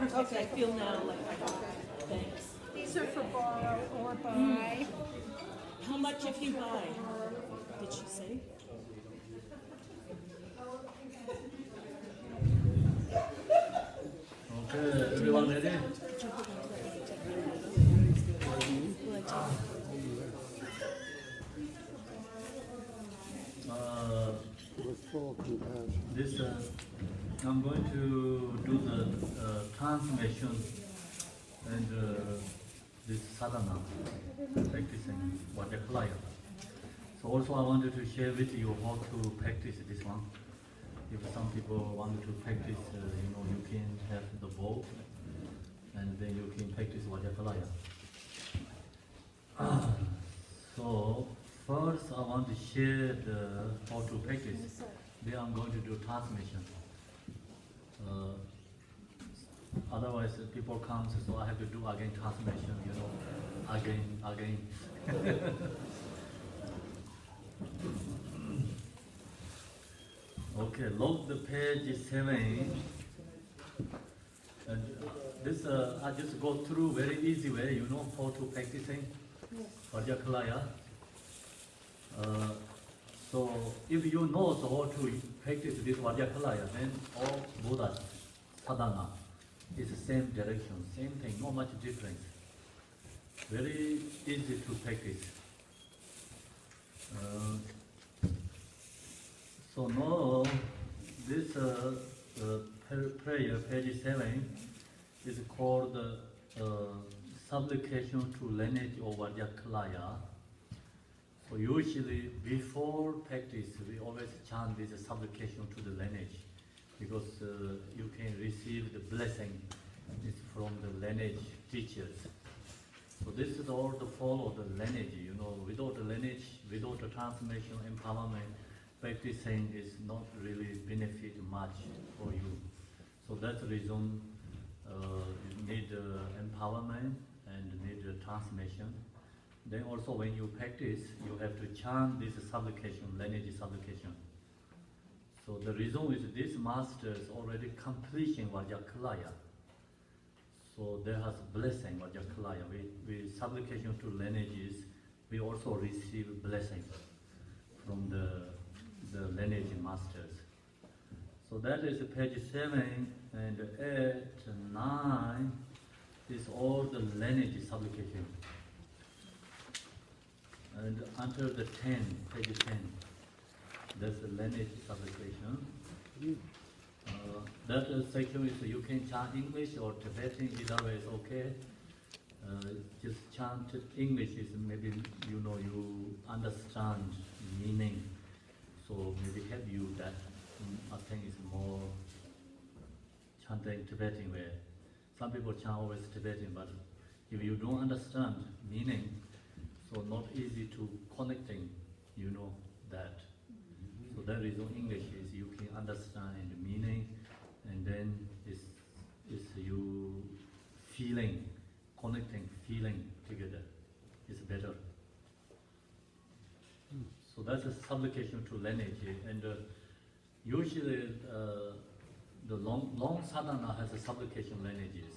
Okay, I feel now like I got it. Thanks. These are for borrow or buy. How much if you buy? Did she say? Okay, everyone ready? This I'm going to do the transmission and this sadhana, practicing Vajrakilaya. So also I wanted to share with you how to practice this one. If some people want to practice, you can have the bow and then you can practice Vajrakilaya. So first I want to share how to practice. Then I'm going to do transmission. Otherwise people come, so I have to do again transmission, again. Okay, look the page 7. And this I just go through very easy way, how to practicing Vajrakilaya. So if you know how to practice this Vajrakilaya, then all Buddha sadhana is the same direction, same thing, not much difference. Very easy to practice. So now this prayer, page 7, is called supplication to lineage of Vajrakilaya. So usually before practice, we always chant this supplication to the lineage, because you can receive the blessing from the lineage teachers. So this is all to follow the lineage, without the lineage, without the transformation, empowerment, practicing is not really benefit much for you. So that's the reason you need empowerment and need transformation. Then also when you practice, you have to chant this supplication, lineage supplication. So the reason is these masters already completion Vajrakilaya. So there has blessing Vajrakilaya. We supplication to lineages, we also receive blessing from the lineage masters. So that is page 7 and 8, 9 is all the lineage supplication. And until the 10, page 10, that's the lineage supplication. That section is you can chant English or Tibetan, either way is okay. Just chant English is maybe you understand meaning, so maybe help you that. I think it's more chanting Tibetan way. Some people chant always Tibetan, but if you don't understand meaning, so not easy to connecting, that. So that reason English is you can understand the meaning, and then it's you feeling, connecting, feeling together. It's better. So that's a supplication to lineage, and usually the long sadhana has a supplication lineages.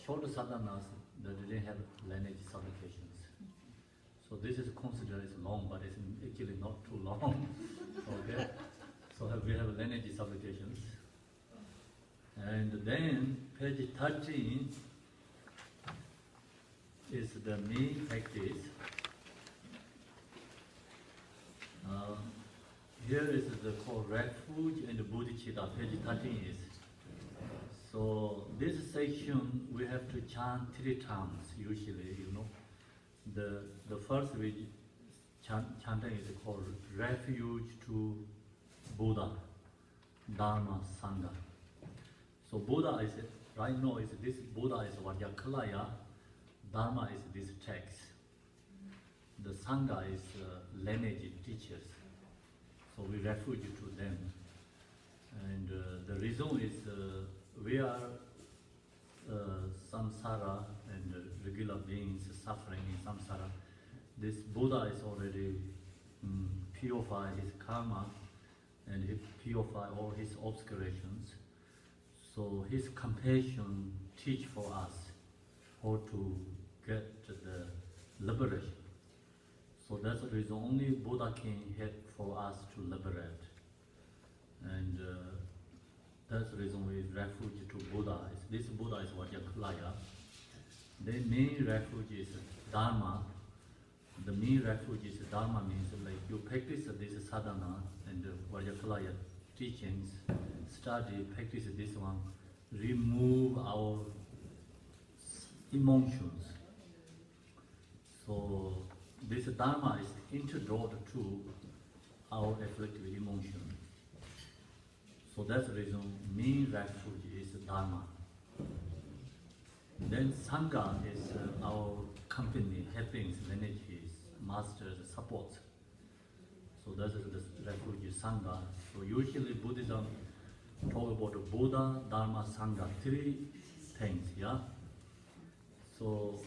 Short sadhanas that didn't have lineage supplications. So this is considered as long, but it's actually not too long. Okay? So we have lineage supplications. And then page 13 is the main practice. Here is the called refuge and bodhicitta, page 13 is. So this section we have to chant 3 times usually, The first we chanting is called refuge to Buddha, Dharma, Sangha. So Buddha is, right now is this, Buddha is Vajrakilaya, Dharma is this text. The Sangha is lineage teachers. So we refuge to them. And the reason is we are samsara and regular beings suffering in samsara. This Buddha is already purified his karma and he purified all his obscurations. So his compassion teach for us how to get the liberation. So that's the reason only Buddha can help for us to liberate. And that's the reason we refuge to Buddha. This Buddha is Vajrakilaya. The main refuge is Dharma. The main refuge is Dharma means like you practice this sadhana and Vajrakilaya teachings, study, practice this one, remove our emotions. So this Dharma is introduced to our afflictive emotion. So that's the reason main refuge is Dharma. Then Sangha is our company, helping, lineages, masters, support. So that is the refuge Sangha. So usually Buddhism talk about Buddha, Dharma, Sangha, three things, yeah? So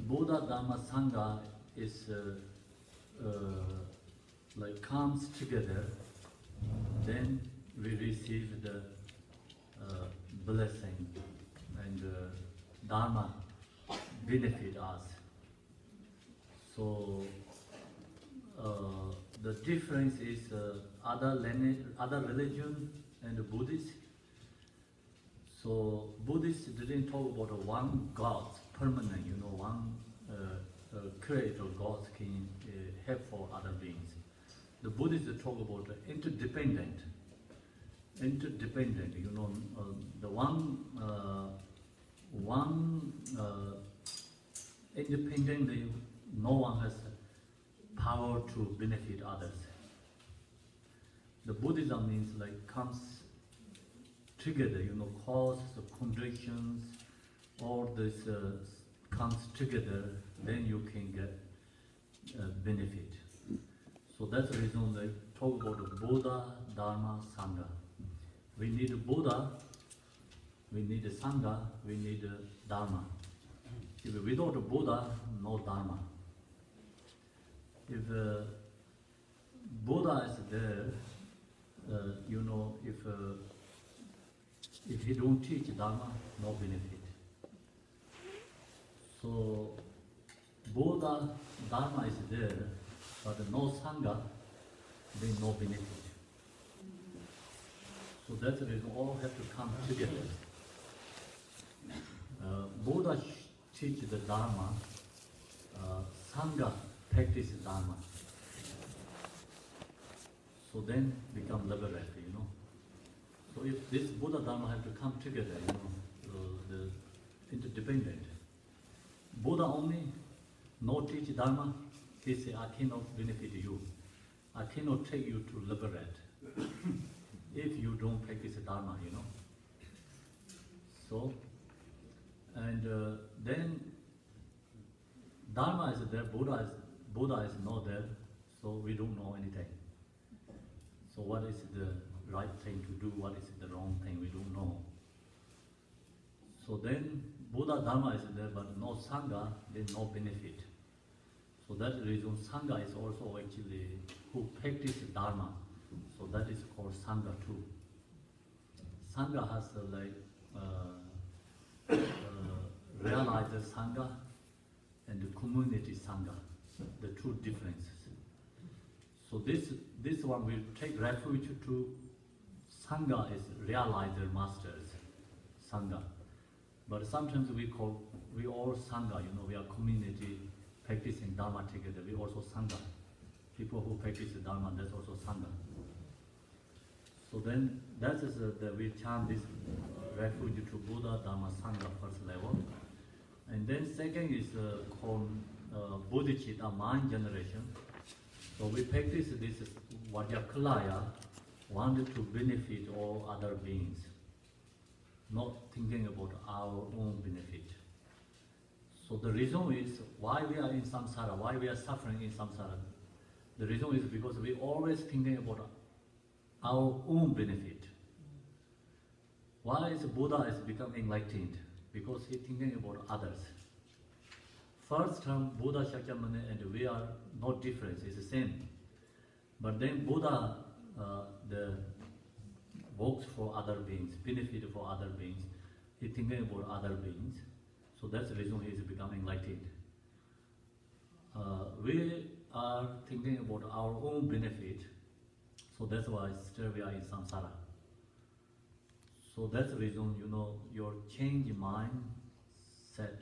Buddha, Dharma, Sangha is like comes together, then we receive the blessing and Dharma benefit us. So the difference is other religion and Buddhist. So Buddhists didn't talk about one God, permanent, one creator God can help for other beings. The Buddhists talk about interdependent, the one independently, no one has power to benefit others. The Buddhism means like comes together, cause, conditions, all this comes together, then you can get benefit. So that's the reason they talk about Buddha, Dharma, Sangha. We need Buddha, we need Sangha, we need Dharma. If without Buddha, no Dharma. If Buddha is there, if he don't teach Dharma, no benefit. So Buddha, Dharma is there, but no Sangha, then no benefit. So that's the reason all have to come together. Buddha teach the Dharma, Sangha practice Dharma. So then become liberated, So if this Buddha Dharma have to come together, the interdependent. Buddha only no teach Dharma, he say, I cannot benefit you. I cannot take you to liberate if you don't practice Dharma, So, and then Dharma is there, Buddha is not there, so we don't know anything. So what is the right thing to do, what is the wrong thing, we don't know. So then Buddha Dharma is there, but no Sangha, then no benefit. So that's the reason Sangha is also actually who practice Dharma. So that is called Sangha too. Sangha has realized Sangha and the community Sangha, the two differences. So this one will take refuge to Sangha is realizer masters, Sangha. But sometimes we all Sangha, we are community practicing Dharma together, we also Sangha. People who practice Dharma, that's also Sangha. So then that is we chant this refuge to Buddha, Dharma, Sangha first level. And then second is called Bodhicitta, mind generation. So we practice this Vajrakilaya, wanted to benefit all other beings, not thinking about our own benefit. So the reason is why we are in samsara, why we are suffering in samsara. The reason is because we always thinking about our own benefit. Why is Buddha has become enlightened? Because he thinking about others. First term, Buddha, Shakyamuni, and we are not different, it's the same. But then Buddha, the works for other beings, benefit for other beings. He's thinking about other beings. So that's the reason he is becoming enlightened. We are thinking about our own benefit. So that's why still we are in samsara. So that's the reason, your change mindset.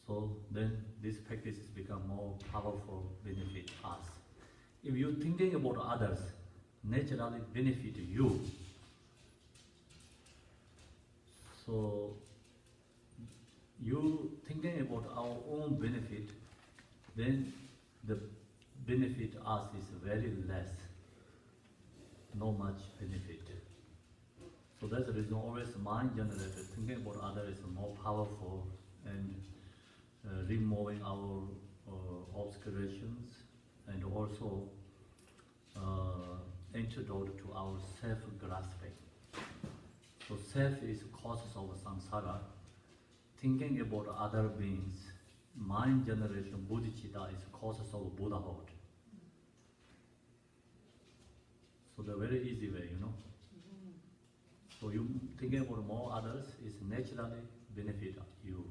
So then this practice has become more powerful, benefit us. If you're thinking about others, naturally benefit you. So you thinking about our own benefit, then the benefit us is very less, not much benefit. So that's the reason always mind generated, thinking about others is more powerful and removing our obscurations and also antidote to our self-grasping. So self is causes of samsara. Thinking about other beings, mind generation, bodhicitta is causes of Buddhahood. So the very easy way, So you thinking about more others is naturally benefit you.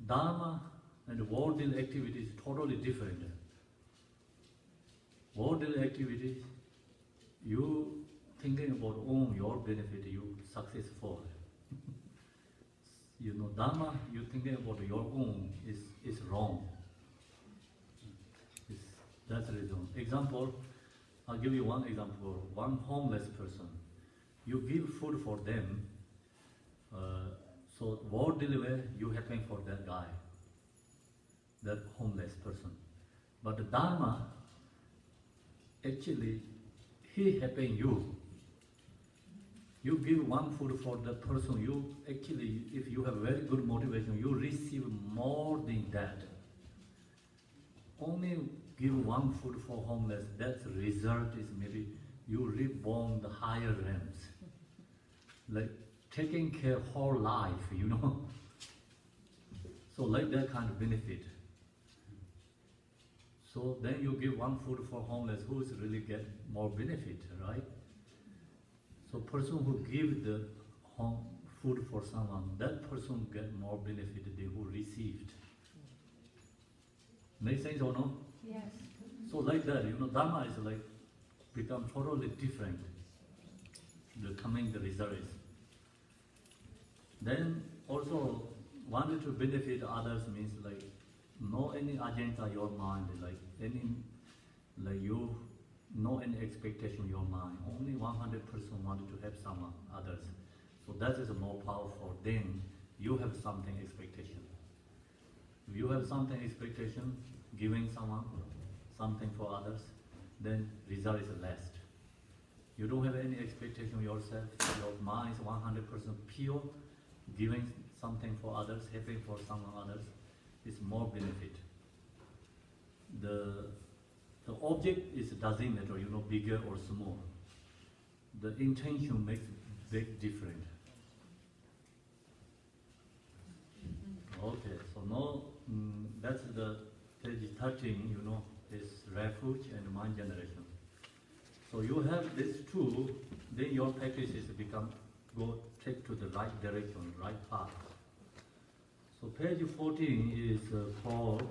Dharma and worldly activity is totally different. Worldly activities, you thinking about your benefit, you successful. Dharma, you thinking about your own is wrong. That's the reason. Example, I'll give you one example. One homeless person, you give food for them, so worldly way you helping for that guy, that homeless person. But the Dharma, actually, he helping you. You give one food for the person, you actually, if you have very good motivation, you receive more than that. Only give one food for homeless, that result is maybe you reborn the higher realms. Like taking care whole life, So like that kind of benefit. So then you give one food for homeless, who's really get more benefit, right? So person who give the food for someone, that person get more benefit than who received. Make sense or no? Yes. So like that, Dharma is like become totally different. The coming the results. Then also wanted to benefit others means like no any agenda your mind, no any expectation in your mind. Only 100% wanted to help someone, others. So that is more powerful. Then you have something expectation. If you have something expectation, giving someone something for others, then result is less. You don't have any expectation yourself. Your mind is 100% pure. Giving something for others, helping for someone others, is more benefit. The object doesn't matter, bigger or small. The intention makes big difference. Okay, so now that's the page 13, is refuge and mind generation. So you have these two, then your practice is take to the right direction, right path. So page 14 is called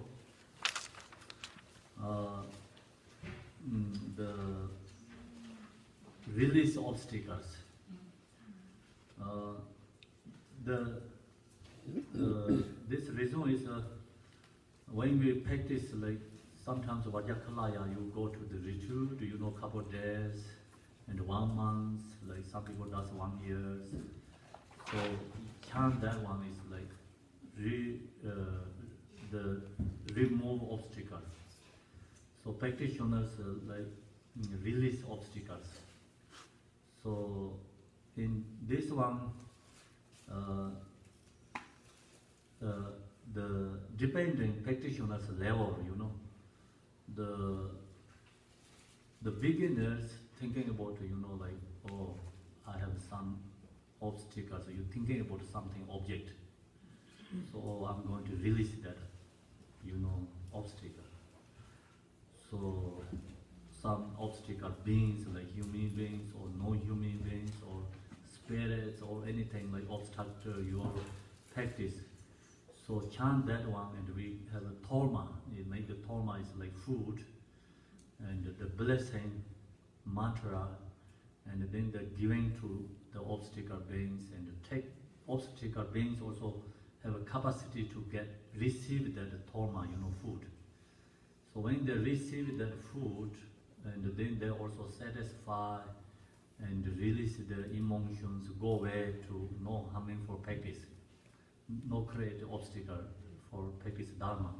the release obstacles. This reason is when we practice, like sometimes Vajrakilaya, you go to the retreat, couple days and 1 month, like some people does 1 year. So chant that one is like the remove obstacles. So practitioners release obstacles. So in this one, the depending practitioners level, the beginners thinking about, I have some obstacles. So you're thinking about something object. So I'm going to release that, obstacle. So some obstacle beings like human beings or non-human beings or spirits or anything like obstruct your practice. So chant that one, and we have a tolma. We make the tolma is like food, and the blessing mantra, and then the giving to the obstacle beings, and take obstacle beings also have a capacity to receive that tolma, food. So when they receive that food, and then they also satisfy and release their emotions, go away to no harming for practice, no create obstacle for practice dharma.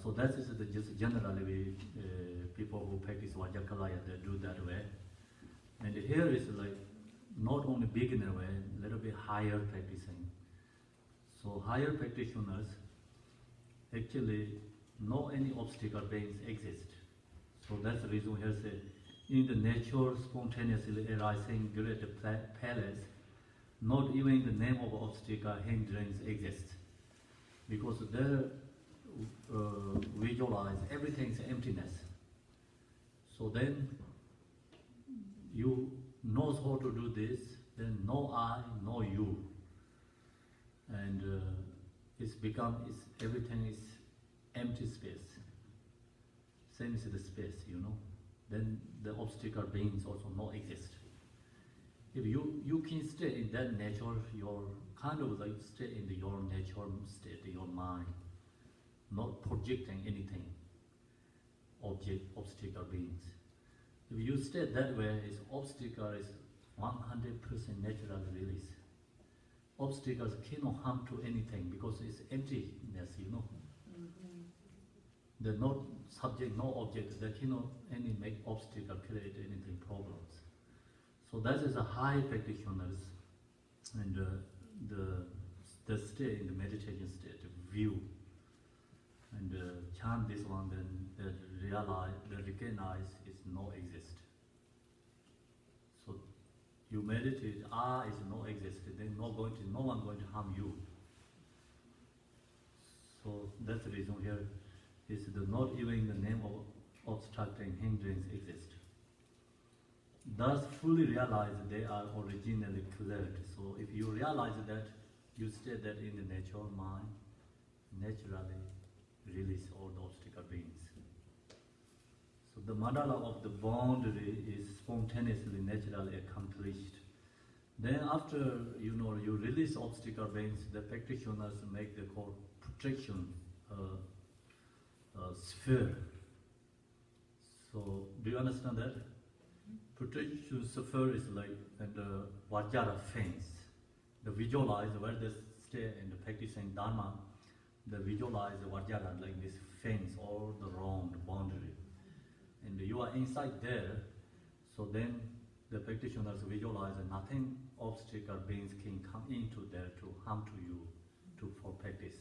So that is just generally people who practice Vajrakilaya, they do that way. And here is like not only beginner way, little bit higher practicing. So higher practitioners actually no any obstacle beings exist. So that's the reason here say in the nature spontaneously arising great palace, not even the name of obstacle hindrance exists, because there visualize everything's emptiness. So then you knows how to do this, then no I, no you, and everything is empty space. Same as the space, Then the obstacle beings also not exist. If you can stay in that nature, your kind of like stay in your nature state, your mind, not projecting anything, obstacle beings. If you stay that way, obstacle is 100% natural release. Obstacles cannot harm to anything because it's emptiness, They're not subject, no object. They cannot make obstacle, create anything problems. So that is a high practitioners, and the stay in the meditation state, view, and chant this one, then they realize, they recognize it's no exist. So you meditate, is no exist, then no one going to harm you. So that's the reason here is not even the name of obstructing hindrance exist. Thus fully realize they are originally cleared. So if you realize that, you stay that in the natural mind, naturally release all the obstacle beings. So the mandala of the boundary is spontaneously, naturally accomplished. Then after you release obstacle beings, the practitioners make the called protection sphere. So do you understand that? Protection sphere is like Vajra fence. The visualize where they stay and practicing Dharma, they visualize the Vajra like this fence all the round boundary. And you are inside there, so then the practitioners visualize that nothing obstacle beings can come into there to harm to you for practice.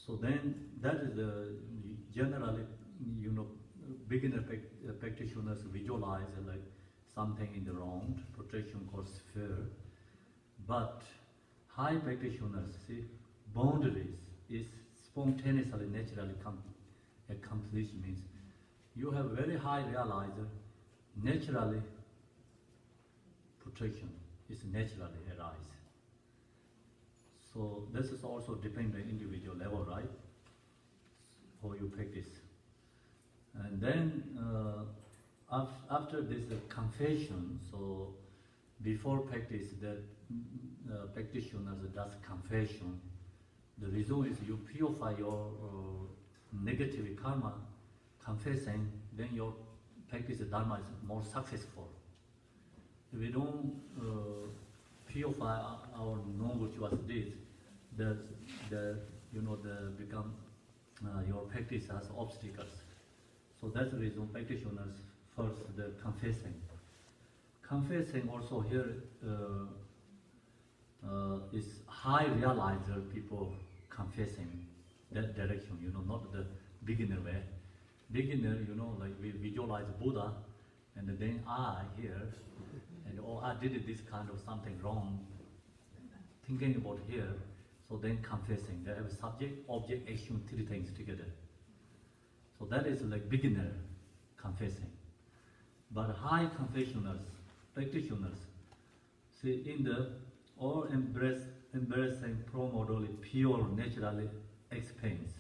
So then that is the generally beginner practitioners visualize like something in the round protection called sphere, but high practitioners see boundaries is spontaneously naturally accomplished, means you have very high realizer, naturally protection is naturally arise. So this is also depend on individual level, right? How you practice. And then after this confession, so before practice, that practitioners does confession. The reason is you purify your negative karma, confessing, then your practice Dharma is more successful. If we don't purify our non-virtuous deeds, become your practice has obstacles. So that's the reason practitioners first the confessing. Confessing also here is high realizer people confessing that direction, not the beginner way. Beginner, like we visualize Buddha, and then I here, and I did this kind of something wrong, thinking about here, so then confessing. They have subject, object, action, three things together. So So that is like beginner confessing. But high confessionals, practitioners, see in the all embracing pro-modally pure naturally expands.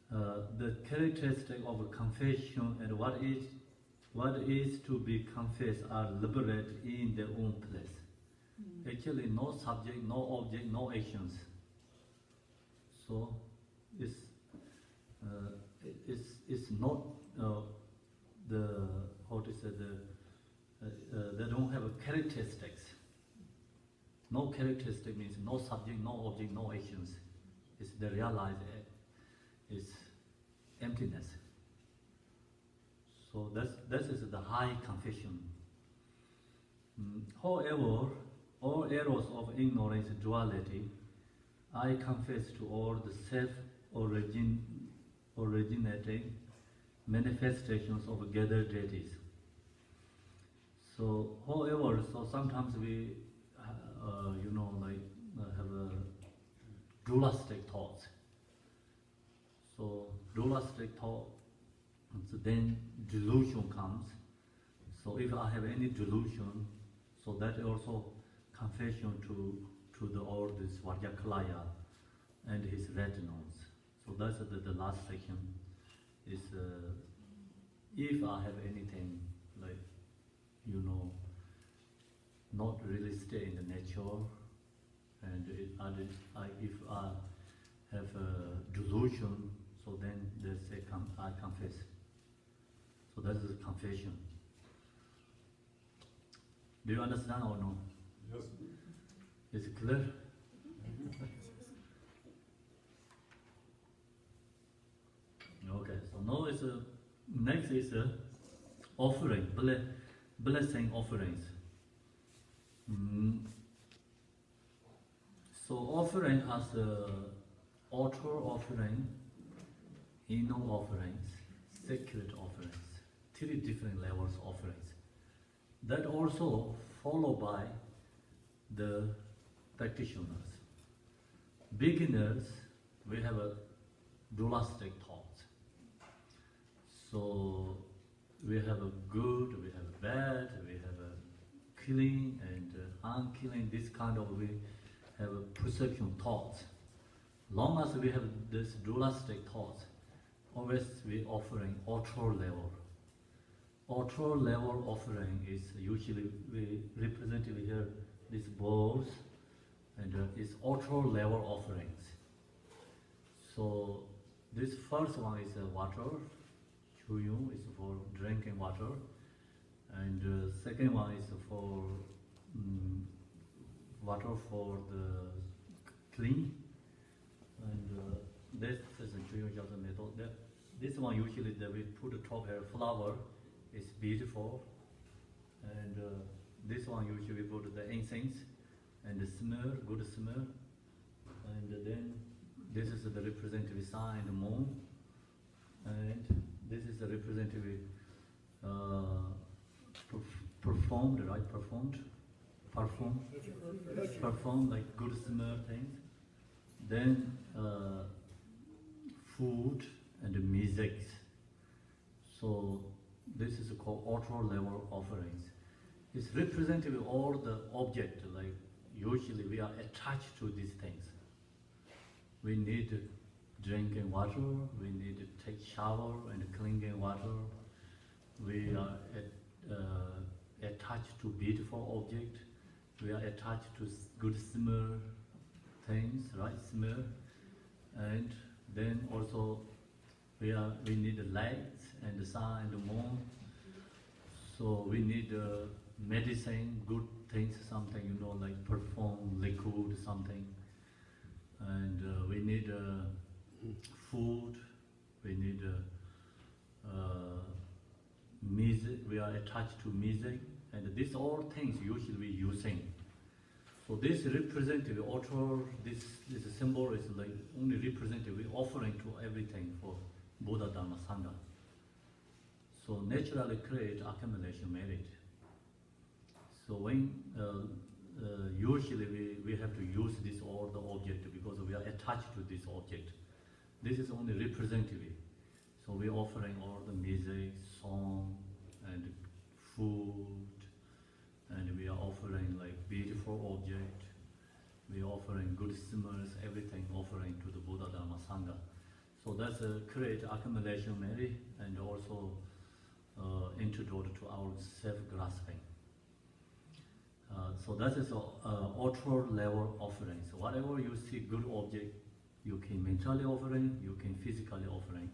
The characteristic of a confession and what is to be confessed are liberated in their own place. Actually, no subject, no object, no actions. So it's not the how to say they don't have a characteristics. No characteristic means no subject, no object, no actions. It's the realized is emptiness. So that is the high confession. However, all errors of ignorance, duality, I confess to all the self-originating manifestations of gathered deities. So, however, so sometimes we, have a dualistic thoughts. So, dualistic thought, so then delusion comes. So, if I have any delusion, so that also confession to all this Vajrakilaya and his retinals. So that's the last section. Is if I have anything like not really stay in the nature, and if I have a delusion, so then they say I confess. So that is a confession. Do you understand or no? Yes. Is it clear? Okay, so now next is offering, blessing offerings. So offering has altar offering, inner offerings, sacred offerings, 3 different levels of offerings. That also followed by the practitioners. Beginners, we have a dualistic thought. So we have a good, we have a bad, we have a killing and unkilling, this kind of we have a perception thoughts. Long as we have this dualistic thoughts, always we offering altar level. Altar level offering is usually we represented here these bowls and it's altar level offerings. So this first one is water, chuyu is for drinking water, and second one is for water for the clean, and this is a chuyu just method. This one usually that we put a top here flower. It's beautiful, and this one usually we put the incense and the smell, good smell, and then this is the representative sign, the moon, and this is the representative performed like good smell things. Then food and music. So this is called altar level offerings. It's representative of all the object, like usually we are attached to these things. We need drinking water, we need to take shower and cleaning water. We are attached to beautiful object. We are attached to good smell things, right? Smell. And then also we need the lights and the sun and the moon. So we need medicine, good things, something, like perfume, liquid, something. And we need food, we need music, we are attached to music, and these all things usually we using. So this representative altar, this symbol is like only representative, we offering to everything for Buddha, Dharma, Sangha. So naturally create accumulation merit. So when usually we have to use this all the object because we are attached to this object. This is only representative. So we're offering all the music, song, and food, and we are offering like beautiful object. We're offering good smells, everything offering to the Buddha Dharma Sangha. So that's a create accumulation maybe, and also introduce to our self-grasping. So that is ultra level offering. So whatever you see good object, you can mentally offering, you can physically offering.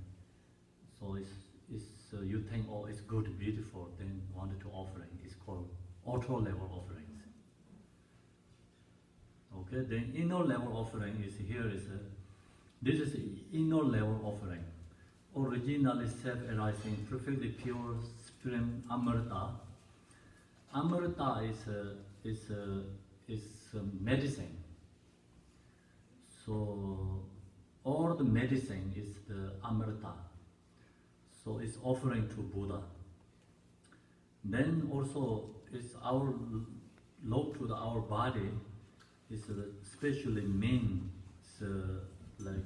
So you think, oh, it's good, beautiful, then wanted to offering. It's called ultra level offerings. Okay, then inner level offering is here is this is inner level offering. Originally self-arising, perfectly pure supreme Amrita. Amrita is medicine. So all the medicine is the Amrita. So it's offering to Buddha. Then also it's our love to our body is especially means like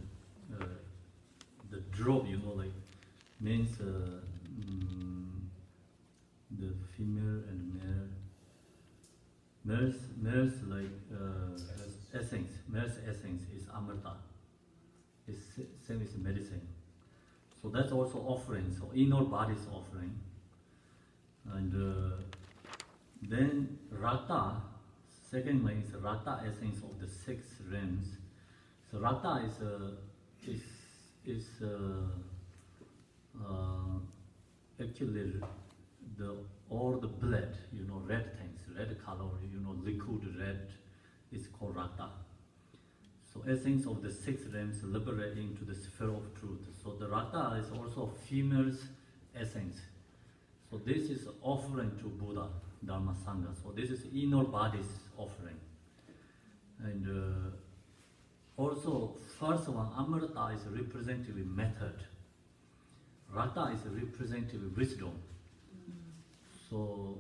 the drop, like means the female and male. Male's like essence. Male's essence is Amrita. It's same as medicine. So that's also offering. So inner body's offering. And then Rata, second one is Rata essence of the six realms. So Rata is actually all the blood, red things, red color, liquid red is called Rata. So essence of the six realms liberating to the sphere of truth. So the Rata is also female's essence. So this is offering to Buddha, Dharma Sangha. So this is inner body's offering. And also first one, Amrita is representative method. Rata is representative wisdom. So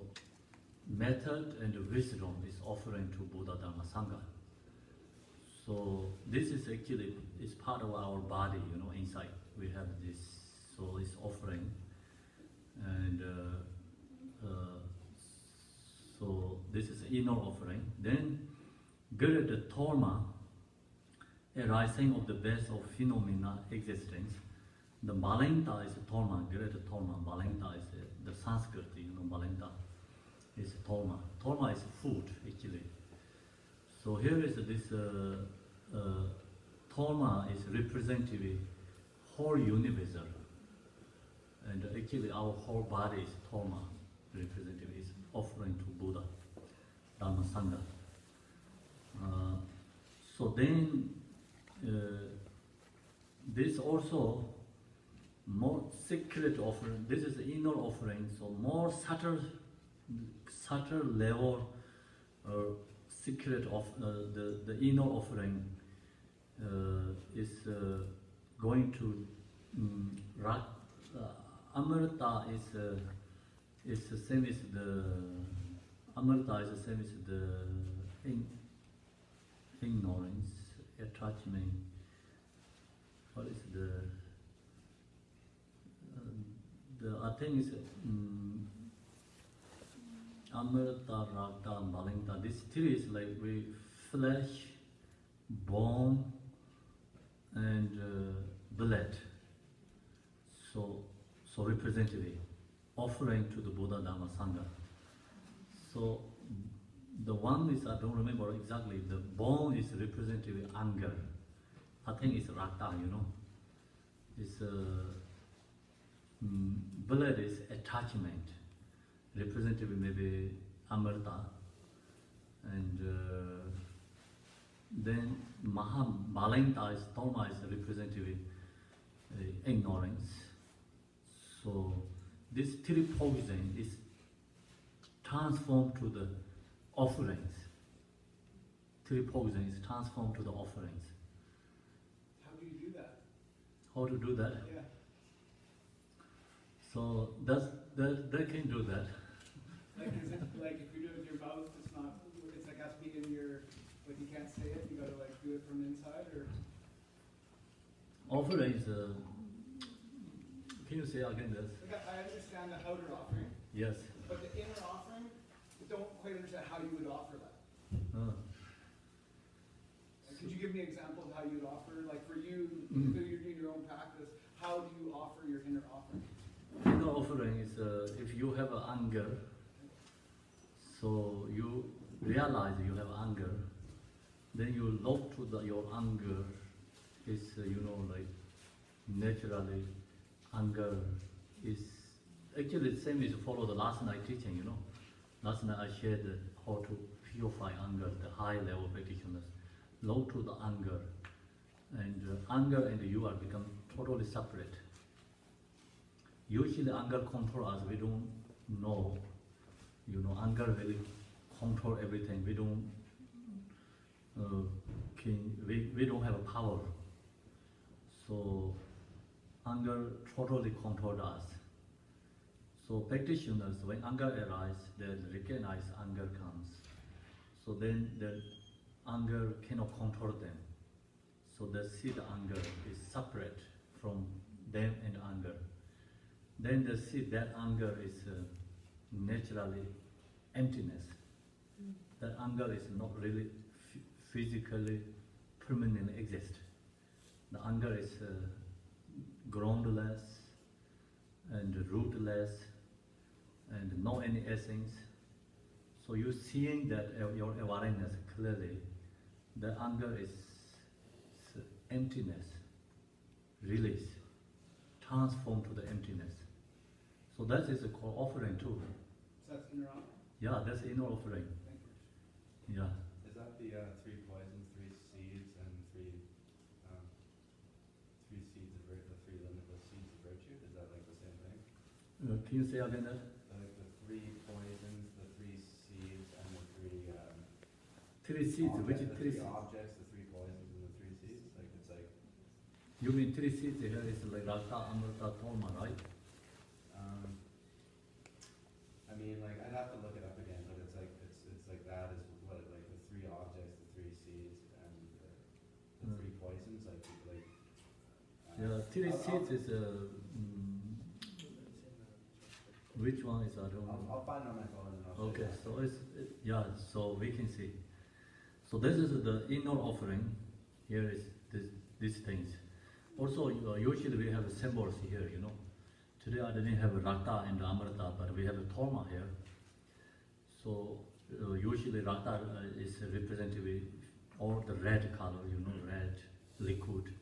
method and wisdom is offering to Buddha, Dharma Sangha. So this is actually is part of our body, inside we have this. So it's offering. And so this is inner offering. Then great Dharma, arising of the base of phenomena existence. The Balenta is Dharma, great Dharma. Balenta is the Sanskrit, Balenta is Dharma. Dharma is food, actually. So here is this Dharma is representative whole universe. And actually our whole body is Dharma, representative is offering to Buddha, Dharma Sangha. So then this also more secret offering, this is inner offering, so more subtle level secret of the inner offering is going to Amrita is the same as the Amrita is the same as the ignorance, attachment. What is the I think is Amrita, Rata, and Balenta. This three is like we flesh, bone, and blood. So representative, offering to the Buddha, Dharma, Sangha. So the one is, I don't remember exactly, the bone is representative anger. I think it's Rata, It's blood is attachment, representative maybe Amrita. And then Balenta is Dharma is representative ignorance. So this three poison is transformed to the offerings. Three poison is transformed to the offerings. How do you do that? How to do that? Yeah. So they can do that. Like, is it like if you do it with your mouth, it's like has to be in your, like you can't say it, you gotta like do it from inside, or? Offerings, Can you say again this? Like, I understand the outer offering, Yes. but the inner offering, I don't quite understand how you would offer that. Like, could you give me an example of how you'd offer, like for you, Mm. though you're doing your own practice, how do you offer your inner offering? Inner offering is if you have anger, so you realize you have anger, then you look to your anger is like naturally anger is actually the same as follow the last night teaching. Last night I shared how to purify anger, the high level practitioners. Look to the anger, and anger and you are become totally separate. Usually anger control us, we don't know. Anger really control everything. We don't we don't have a power. So anger totally controlled us. So practitioners, when anger arises, they recognize anger comes. So then the anger cannot control them. So they see the anger is separate from them and anger. Then they see that anger is naturally emptiness. That anger is not really physically permanently exist. The anger is groundless and rootless and no any essence. So you're seeing that your awareness clearly. The anger is emptiness, release, transform to the emptiness. So that is a core offering too. So that's inner offering? Yeah, that's inner offering. Thank you. Yeah. Is that the three poisons, three seeds, and three seeds of the three limitless seeds of virtue? Is that like the same thing? Can you say again that? Like the three poisons, the three seeds, and the three Three seeds, which is the three three seeds? objects, the three poisons, and the three seeds. Like it's like You mean three seeds here is like Rata, Amrita, Tolma, right? I mean, like I'd have to look it up again, but it's like that is what it, like the three objects, the three seeds, and the three poisons. Yeah, three I'll- seeds is which one is I don't know. I'll find it on my phone and I'll show Okay, you. so it's yeah, so we can see. So this is the inner offering. Here is these things. Also, usually we have symbols here. Today I didn't have Rata and Amrita, but we have a Tolma here. So usually Rata is represented with all the red color, red liquid,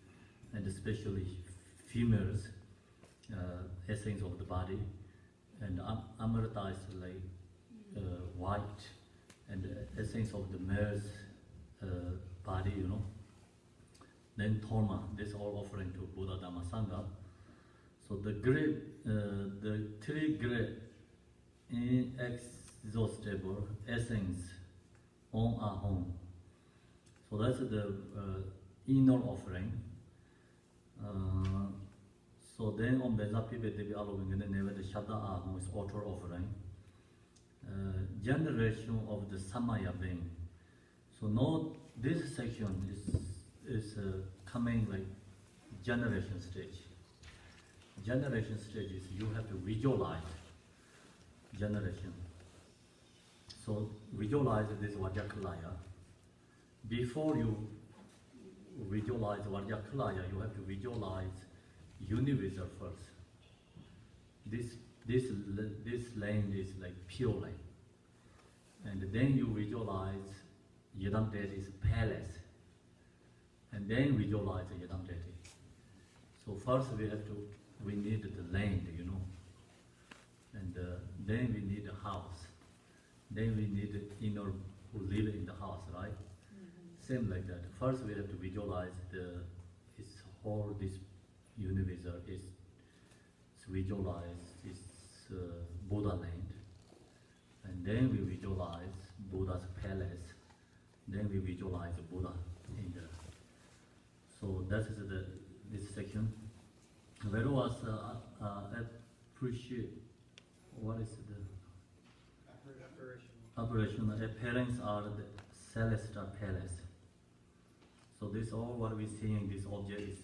and especially females, essence of the body. And Amrita is like white, and essence of the male's body, Then Tolma, this all offering to Buddha, Dhamma, Sangha. So the three great inexhaustible essence on our home. So that's the inner offering. So then on Bezapibe Devi Aloving and never the Shabda Ahom is outer offering. Generation of the Samaya being. So now this section is coming like generation stage. Generation stage is you have to visualize generation. So visualize this Vajrakilaya. Before you visualize Vajrakilaya, you have to visualize universal first. This land is like pure land. And then you visualize Yadam Deity's palace. And then visualize Yadam Deity. So first we need the land, and then we need a house. Then we need inner who live in the house, right? Same like that. First we have to visualize this universe is visualize this Buddha land, and then we visualize Buddha's palace. Then we visualize Buddha in there. So that is this section. Where was appreciate? What is the apparition? Appearance are the celestial palace. So this all what we see in this object is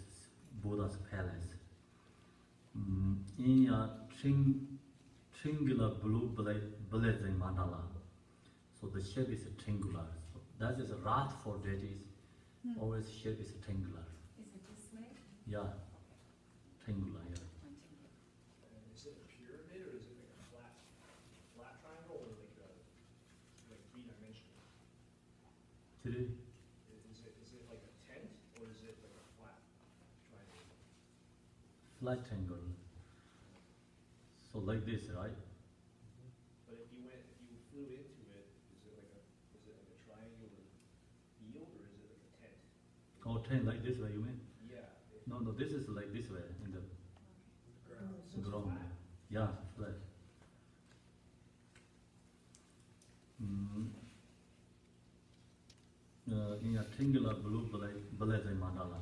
Buddha's palace. in a triangular blue blazing mandala. So the shape is triangular. So that is a rat for deities. Always shape is triangular. Is it this way? Yeah, triangular. Yeah. Is it a pyramid or is it like a flat triangle or like three-dimensional? Three. Is it like a tent or is it like a flat triangle? Flat triangle. So like this, right? But if you flew into it, is it like a triangular field or is it like a tent? Oh, 10 like this way, you mean? Yeah. No, this is like this way in the So it's ground. flat. Yeah, flat. In a triangular blue blazing mandala,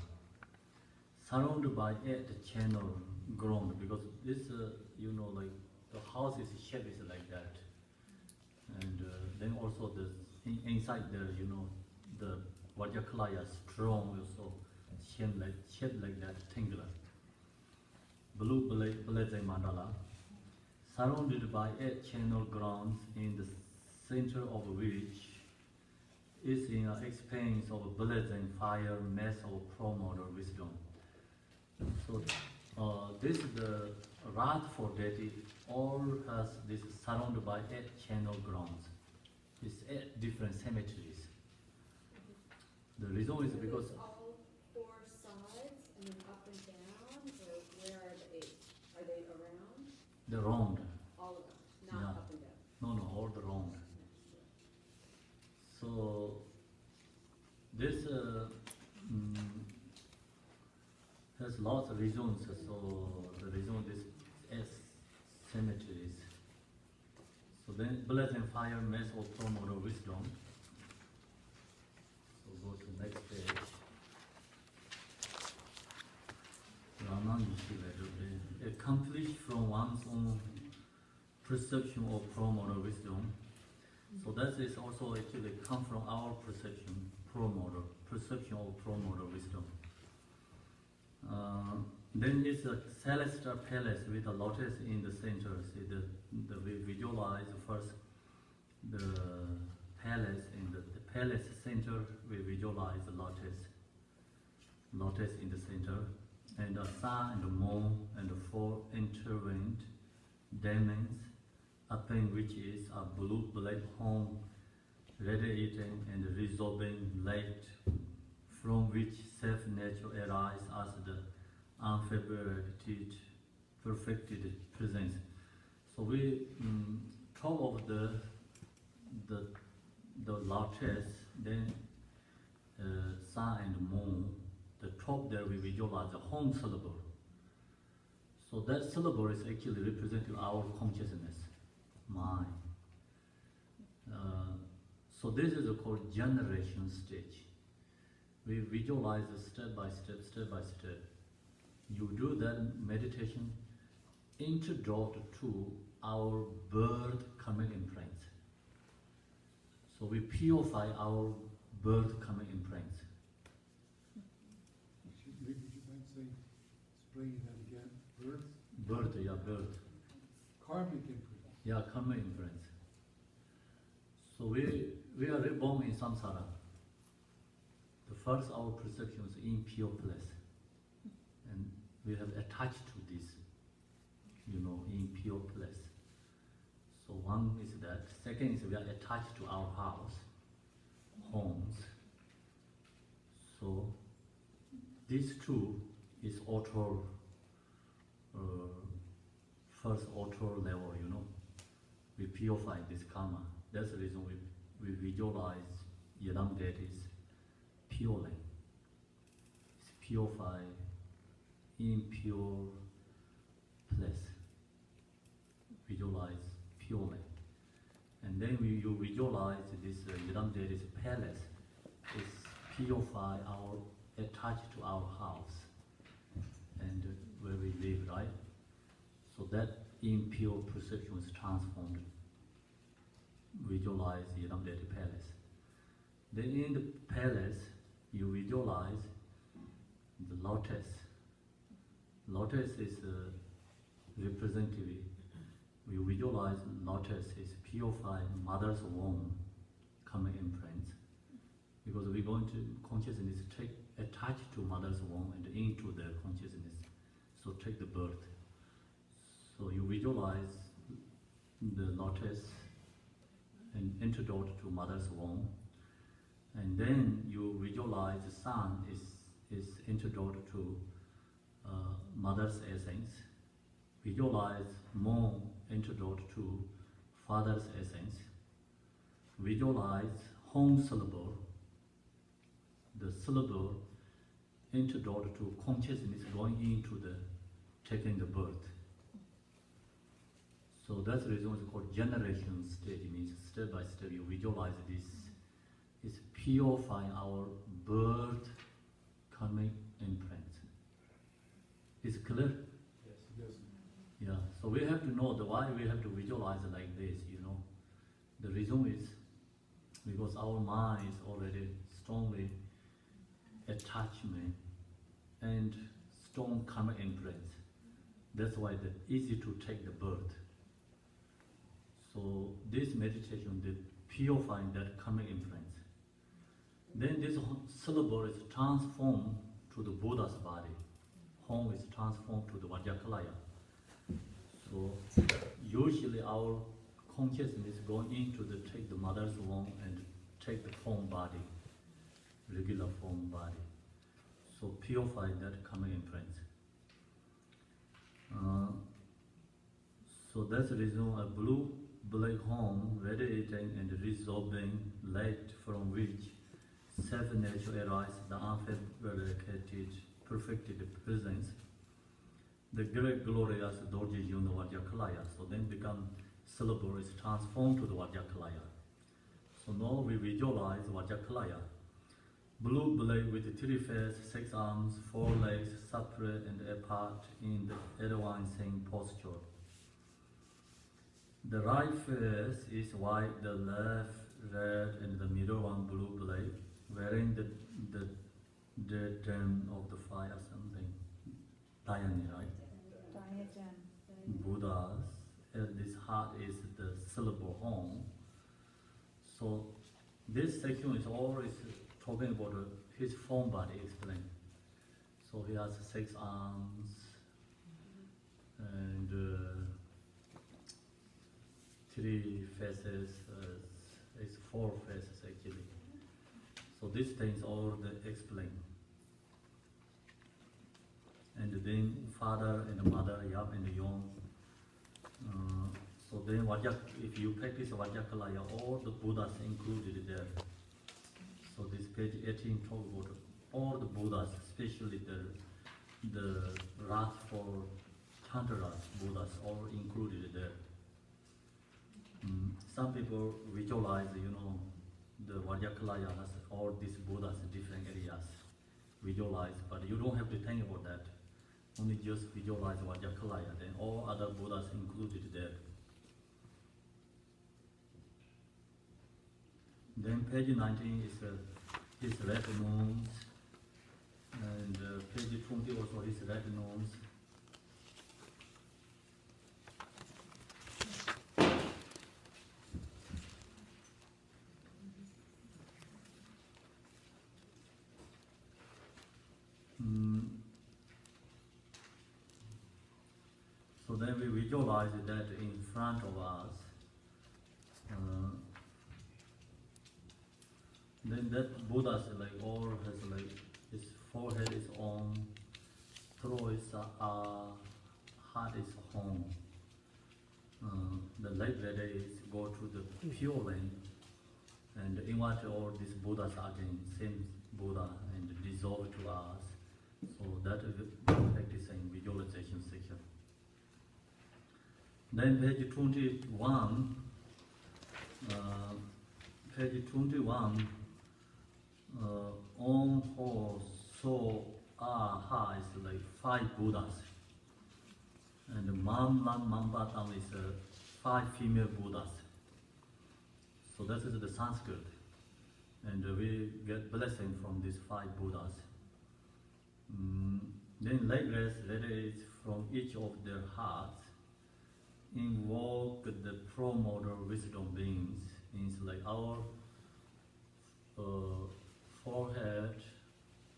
surrounded by 8 channel ground, because this, like the house is shape is like that, and then also the inside there, the Vajrakilaya strong also shape like that, triangular. Blue blazing mandala, surrounded by 8 channel grounds, in the center of which is in an expanse of blazing fire, mass of promoter wisdom. So this is the wrath for deity, all has this surrounded by 8 channel grounds. It's 8 different cemeteries. The reason is because All 4 sides and then up and down, or where are they? Are they around? the round, All around, not Yeah. up and down. no, all the round. So this has lots of reasons. So the reason is S cemeteries. So then blood and fire mass or promoter wisdom. So go to next page. Accomplished from one's own perception of promoter wisdom. So that is also actually come from our perception of promoter wisdom. Then it's a celestial palace with a lotus in the center. See, we visualize first the palace, in the palace center we visualize the lotus in the center, and the sun and the moon and the 4 intervened demons, upon which is a blue black home radiating and resolving light, from which self-nature arises as the unfabricated, perfected presence. So we top of the lotus, then sun and moon. The top there we visualize the home syllable. So that syllable is actually representing our consciousness, mind. So this is called generation stage. We visualize step by step. You do that meditation, introduced to our birth karmic imprints. So we purify our birth karmic imprints. Maybe you might say, explain that again. Birth, Birth. karmic imprint. Yeah, karmic imprints. So we are reborn in samsara. The first our perception is impure place, and we have attached to this, impure place. So one is that. Second is we are attached to our house, homes. So these two is auto, first auto level, We purify this karma. That's the reason we visualize Yadam deities purely. It's purify impure place. Visualize purely. And then you visualize this Yadam deities palace. It's purify our, attached to our house and where we live, right? So that impure perception is transformed. Visualize Yadam deity palace. Then in the palace, you visualize the lotus. Lotus is representative, we visualize lotus is purified mother's womb coming imprint, because we're going to consciousness take attach to mother's womb and into their consciousness, so take the birth. So you visualize the lotus and antidote to mother's womb, and then you visualize the sun is antidote to mother's essence. Visualize moon antidote to father's essence. Visualize home syllable, the syllable antidote to consciousness going into the taking the birth. So that's the reason it's called generation stage. It means step by step you visualize this. It's purifying our birth karmic imprint. Is it clear? Yes. Yeah. So we have to know why we have to visualize it like this, you know. The reason is because our mind is already strongly attachment and strong karmic imprint. That's why it's easy to take the birth. So this meditation, the purifying that karmic imprint. Then this syllable is transformed to the Buddha's body. Home is transformed to the Vajrakilaya. So usually our consciousness going into the take the mother's womb and take the form body, regular form body. So purify that karmic imprint. So that's the reason a blue black home radiating and resolving light from which self-nature arises, the unfabricated, perfected presence, the great glorious Dorje Yun Vajrakilaya. So then become syllable is transformed to the Vajrakilaya. So now we visualize Vajrakilaya. Blue black with 3 faces, 6 arms, 4 legs, separate and apart in the advancing posture. The right face is white, the left red, and the middle one blue black, wearing the diadem of the fire or something. Diane, right? Diadem. Buddhas, and this heart is the syllable home. So this section is always talking about his form body explained. So he has 6 arms and 3 faces, it's 4 faces actually. So these things all the explain. And then father and mother, Yap and Yom. So then if you practice Vajrakilaya, all the Buddhas included there. So this page 18 talks about all the Buddhas, especially the wrathful Tantaras Buddhas, all included there. Some people visualize, the Vajrakilaya has all these Buddhas in different areas. Visualize, but you don't have to think about that. Only just visualize Vajrakilaya, then all other Buddhas included there. Then page 19 is his red moons, and page 20 also his red moons. So then we visualize that in front of us. Then that Buddha all has his forehead is on, throat is heart is home. The light letter is go to the pure lane, and invite all these Buddhas again, same Buddha, and dissolve to us. So that is practicing visualization section. Then page 21. Page 21. On, ho, so, ha is 5 Buddhas. And mam, lam, mamba, tam is 5 female Buddhas. So that is the Sanskrit. And we get blessing from these 5 Buddhas. Then like this, that is from each of their hearts, invoke the promoter wisdom beings, means like our forehead,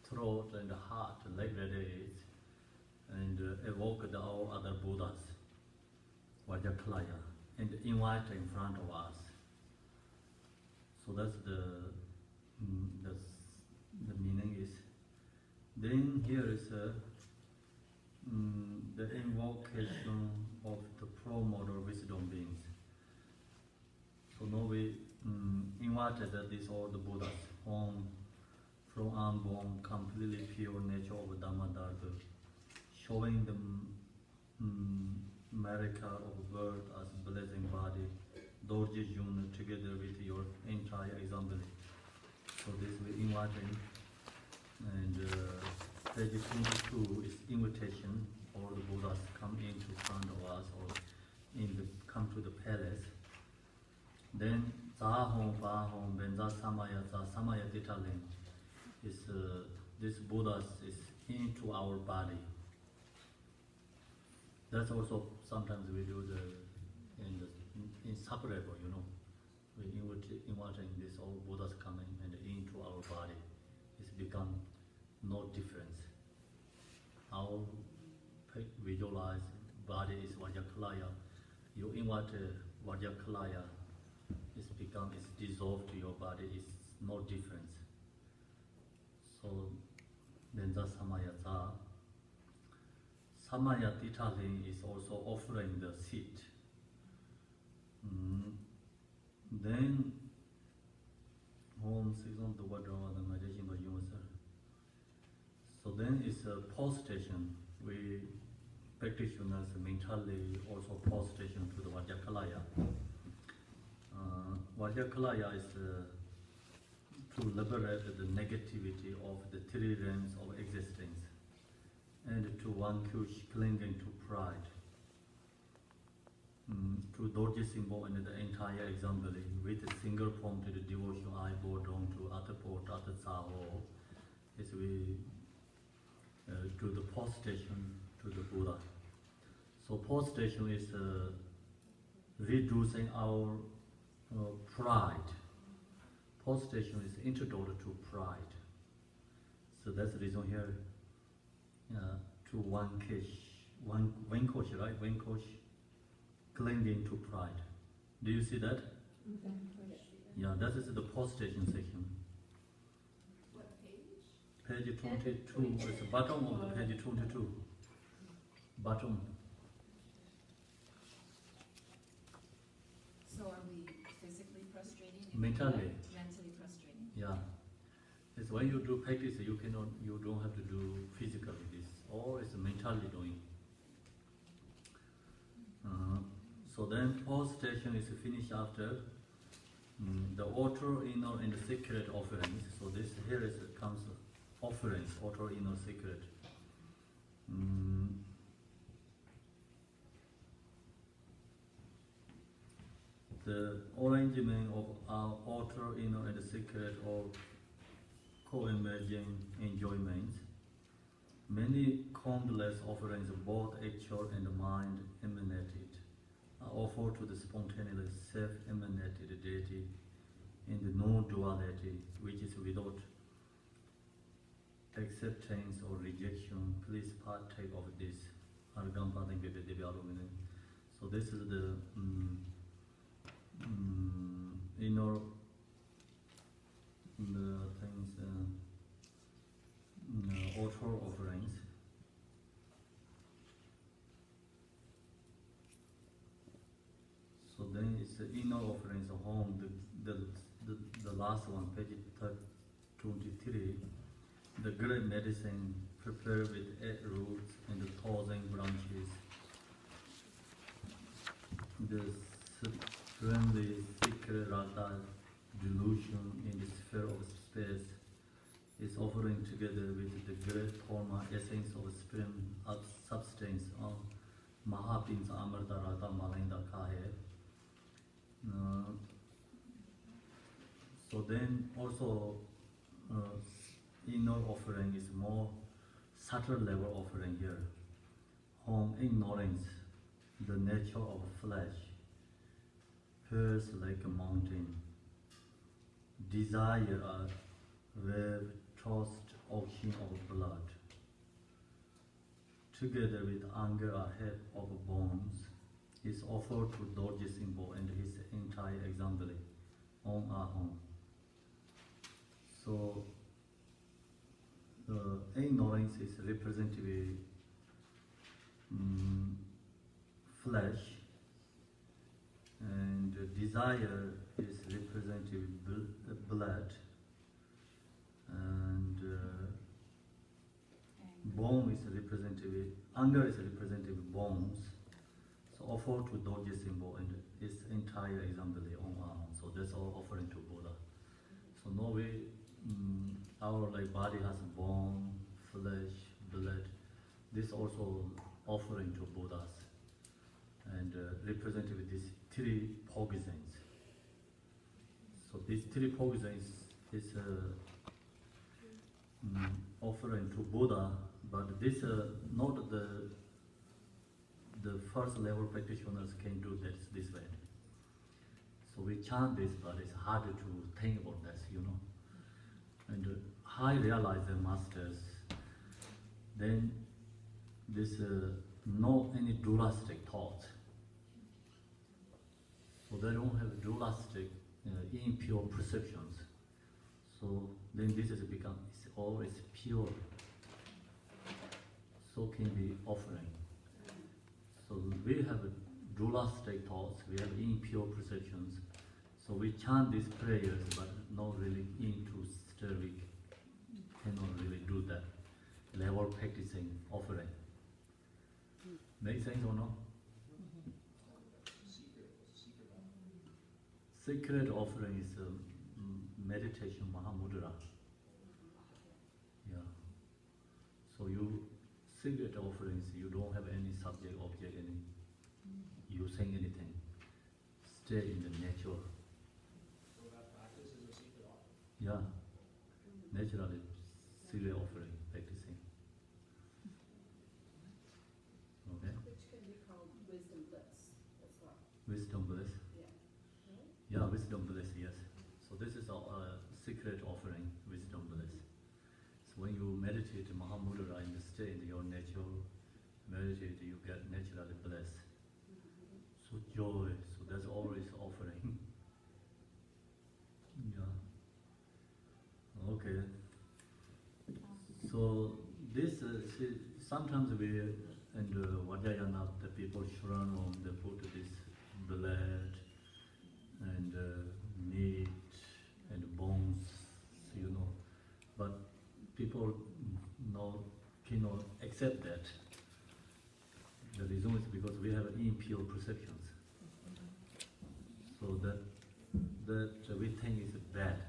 throat, and heart, like that is, and evoke our other Buddhas, Vajrakilaya, and invite in front of us. So that's the meaning is. Then here is the invocation of the promoter wisdom beings. So now we invited these all the Buddhas home from unborn, completely pure nature of Dhammadharma, showing the miracle of birth as blessing body, Dorje Jun together with your entire assembly. So this we inviting, and page 22 is invitation. All the Buddhas come into front of us or come to the palace. Then Zahong, Vahong, Benza Samaya, Samaya Ditaling is this Buddhas is into our body. That's also sometimes we do inseparable, you know. We inviting this all Buddhas coming and into our body. It's become no difference. Our visualize body is Vajrakilaya. You invite Vajrakilaya, it's dissolved to your body, it's no difference. So then the Samaya Samaya Titaling is also offering the seat. Then home season the water the meditation by user. So then it's a post station. We practitioners mentally also post station to the Vajrakilaya. Vajrakilaya is to liberate the negativity of the three realms of existence and to vanquish clinging to pride. To Dorje symbol and the entire assembly with a single prompted devotion I bow down to Atapot, Atatsaho, is we to the post station to the Buddha. So post station is reducing our pride. Post station is introduced to pride. So that's the reason here to vanquish, right? Vanquish clinging to pride. Do you see that? Yeah, that is the post station section. What page? Page 22, it's the bottom of the page 22. Bottom. So are we physically frustrating? Mentally. Mentally frustrating. Yeah. It's when you do practice, you don't have to do physically this, or it's mentally doing. So then post station is finished after the outer, inner, and the secret offerings. So this here is comes offerings, outer, inner, secret. The arrangement of our outer, inner, and the secret or co-emerging enjoyments. Many countless offerings of both actual and mind emanated are offered to the spontaneous self-emanated deity in the non-duality, which is without acceptance or rejection. Please partake of this. So this is the inner things, outer offerings. So then it's the inner offerings of home, the last one, page 23. The great medicine prepared with 8 roots and 1,000 branches. The supremely secret rata delusion in the sphere of space is offering together with the great former essence of supreme substance of Mahapinsa Amrita Rata Malinda Kahe. So then also inner offering is more subtle level offering here. whom ignorance, the nature of flesh, pierce like a mountain. Desire a wave-tossed ocean of blood. Together with anger a head of bones, is offered to Dorje Simbo and his entire assembly on our home. So, ignorance is represented flesh, and desire is represented blood, and bone is represented, anger is represented bones. So offer to Dorje Simbo and its entire assembly on our own. So that's all offering to Buddha. So no way, our like body has bone, flesh, blood. This also offering to Buddhas, and represented with these three poisons. So these three poisons is offering to Buddha, but this not the first level practitioners can do this way. So we chant this, but it's harder to think about this, you know. And high realizer masters, then this no any dualistic thought. So they don't have dualistic impure perceptions. So then this is become it's pure. So can be offering. So we have dualistic thoughts, we have impure perceptions. So we chant these prayers, but not really into we cannot really do that level practicing offering. Make sense or not? Secret offering is meditation Mahamudra. Yeah. So you secret offerings, you don't have any subject, object, any using anything. Stay in the nature. So that practice is a secret offering? Yeah. Naturally, secret offering, practicing. Okay? Which can be called wisdom bliss as well. Wisdom bliss. Yeah. Right? Yeah, wisdom bliss, yes. So this is a secret offering, wisdom bliss. So when you meditate Mahamudra and stay in your nature, meditate, you get naturally bliss. So joy, so that's always offering. Yeah. Okay. So this, sometimes we, and Vajrayana, the people shranam, they put this blood and meat and bones, you know, but people cannot accept that. The reason is because we have impure perceptions. So that we think is bad.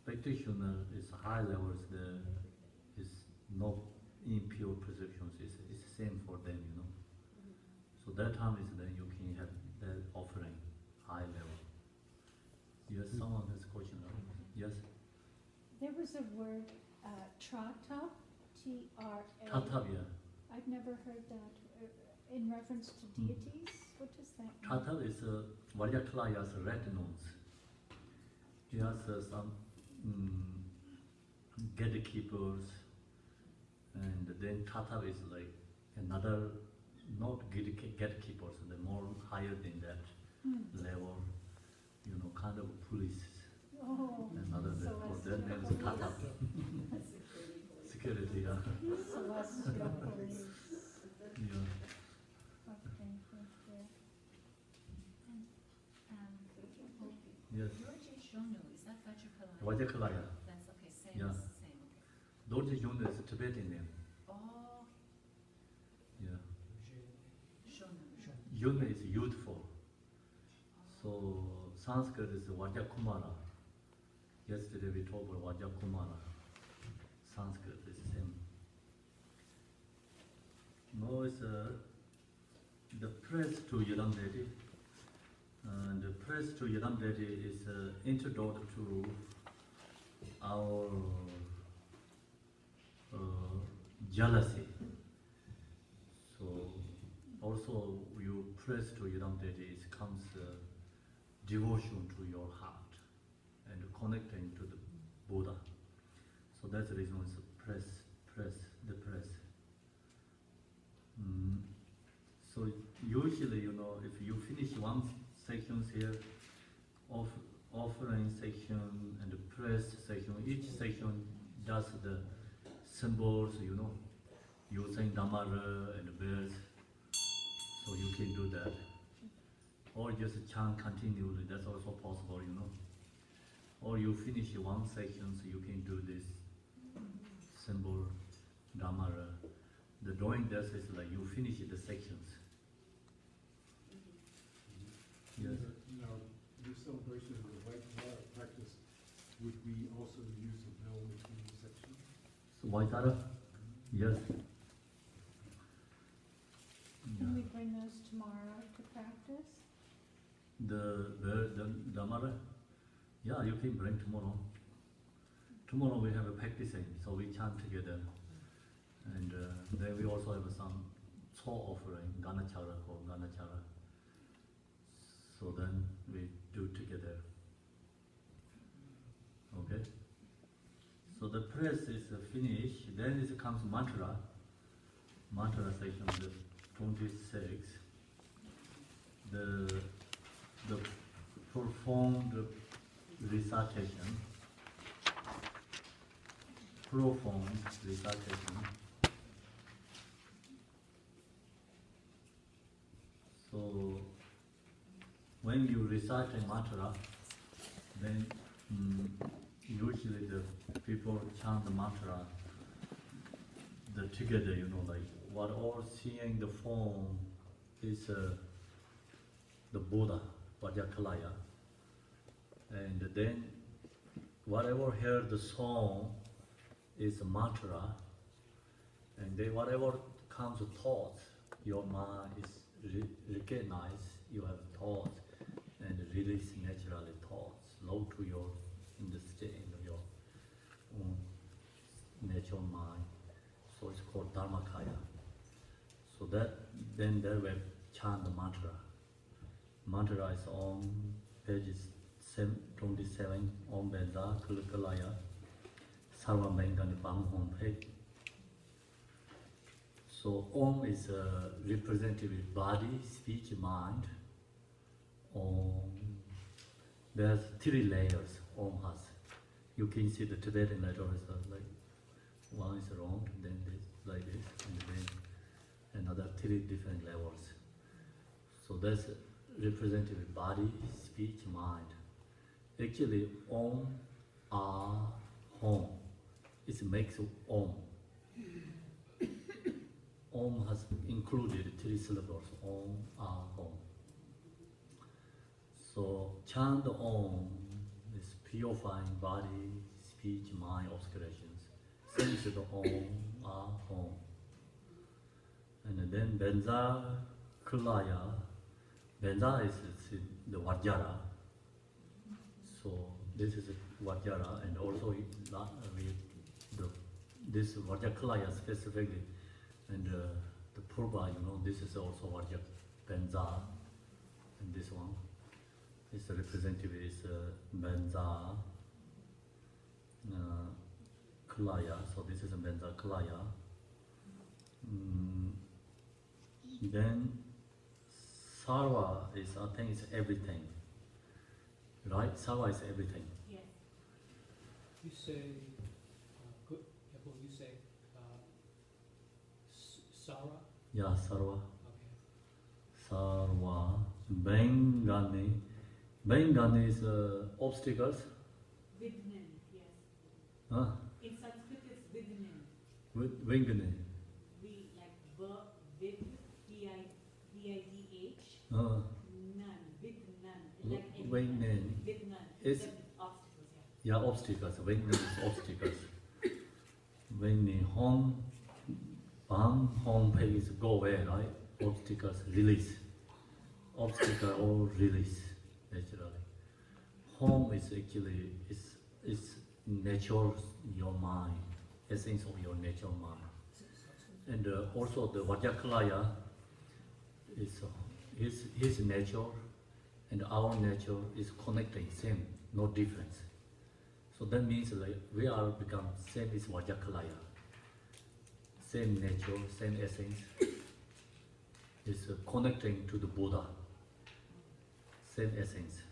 Practitioner is high levels, there is no impure perceptions, it's same for them, you know. So that time is then you can have that offering, high level. Yes, someone has a question, right? Yes? There was a word, trata, T-R-A. Tata, yeah. I've never heard that. In reference to deities, what does that mean? Tata is Vajrakilaya's red nose. He has some gatekeepers, and then Tata is like another, not gatekeepers, they're more higher than that level, you know, kind of police. Oh, Another that name is Tata. Security, yeah. celestial police. Yeah. Okay, thank you. Yes. Dorje Shonu, is that Vajrakilaya? Vajrakilaya. That's okay, same, Yeah. same, okay. Dorje Shonu is a Tibetan name. Oh, Yeah. Shonu. Yun is youthful. So Sanskrit is Vajrakumara. Yesterday we talked about Vajrakumara. Sanskrit is the same. Now it's the press to Yidam Deity. And the press to Yidam Deity is introduced to our jealousy. So also you press to Yidam Deji, it comes devotion to your heart and connecting to the Buddha. So that's the reason it's press. So usually, if you finish one section here, offering section and the press section, each section does the symbols, using Dhammara and bells. So you can do that. Or just chant continually, that's also possible, Or you finish one section, so you can do this symbol, Dhammara. The drawing does is like you finish the sections. Yes. Now, this celebration of the Vajrakilaya practice, would we also use a bell between the sections? So Vaitara? Yes. Can we bring those tomorrow to practice? The Dhammara? Yeah, you can bring tomorrow. Tomorrow we have a practicing, so we chant together. And then we also have some Cho offering, Ganachara or Ganachara. So then we do together. Okay? So the press is finished, then it comes mantra. Mantra section, the 26. The performed recitation. Profound recitation. So when you recite a mantra, then usually the people chant the mantra together, like what all seeing the form is the Buddha, Vajrakilaya. And then whatever hear the song is a mantra, and then whatever comes to thoughts, your mind is recognize you have thoughts and release naturally thoughts, low to your understanding of your own natural mind. So it's called Dharmakaya. So then there we chant the mantra. Mantra is on pages 27, Om Vajrakilaya, Sarva Mengani Bang Hom page. So Om is represented with body, speech, mind. Om. There's 3 layers Om has. You can see the Tibetan letter is like one is round, then this like this, and then another 3 different levels. So that's represented with body, speech, mind. Actually, Om, Ah, Hom. It makes Om. Om has included 3 syllables, Om, Ah, Hom. So chant Om is purifying body, speech, mind, obscurations. Same to the Om, Ah, Hom. And then Vajrakilaya. Vajra is the Vajra. So this is Vajra, and also this Vajrakilaya specifically, and the Purva, this is also Vajra, and this one is representative is Vajra Kilaya. So this is a Vajrakilaya. Then Sarva is, I think, it's everything. Right? Sarva is everything. Yes. You say, you say Sara? Yeah, Sarva. Okay. Sarva. Bengani. Bengani is obstacles. Vidnan, yes. Huh? In Sanskrit it's Vidnan. Vengani. We like vid, V-I-D-H, Uh, none, Vidnan. Like Vidnan. Vidnan. It's- The obstacles, Yeah, obstacles. Vengani is obstacles. Vengani. Home. Bang. Home pay is go away, right? Obstacles. Release. Obstacle or release, naturally. Home is actually is nature, your mind, essence of your natural mind. And also the Vajrakilaya is his nature and our nature is connecting, same, no difference. So that means like we are become same as Vajrakilaya. Same nature, same essence is connecting to the Buddha. Same essence.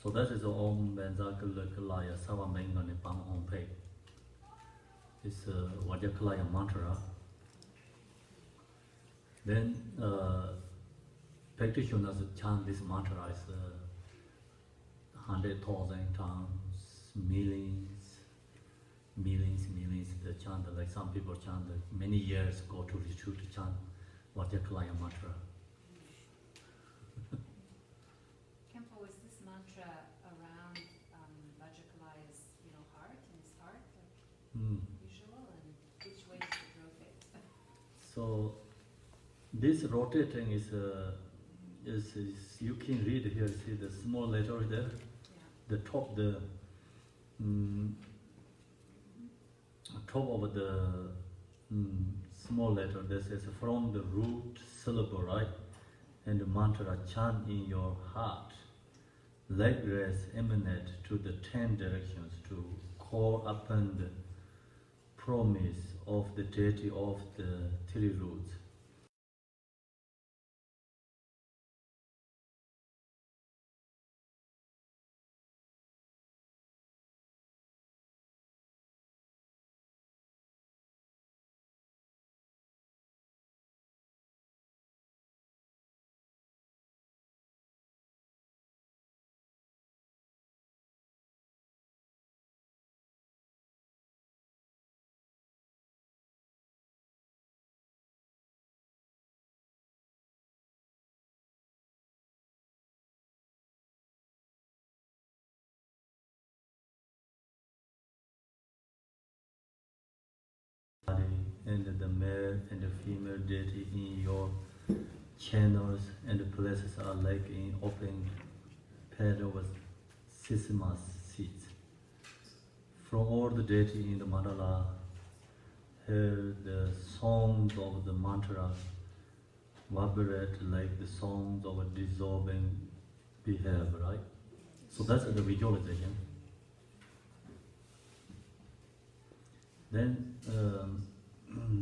So that is Om Vajrakilaya Savamengane Pam Om Pe. It's Vajrakilaya mantra. Then practitioners chant this mantra is 100,000 times, millions. They chant like some people chant many years go to retreat to chant Vajrakilaya mantra. Khenpo, is this mantra around Vajrakalaya's, heart, in his heart, like usual, and which way does it rotate? So this rotating is you can read here. See the small letter there, Yeah. the top of the small letter. That says from the root syllable, right? And the mantra chant in your heart. Leg rest emanate to the 10 directions to call upon the promise of the deity of the three roots. And the male and the female deity in your channels and places are like in open petal with sesame seeds. From all the deity in the mandala, hear the songs of the mantra vibrate like the songs of a dissolving behavior, right? So that's the visualization. Then,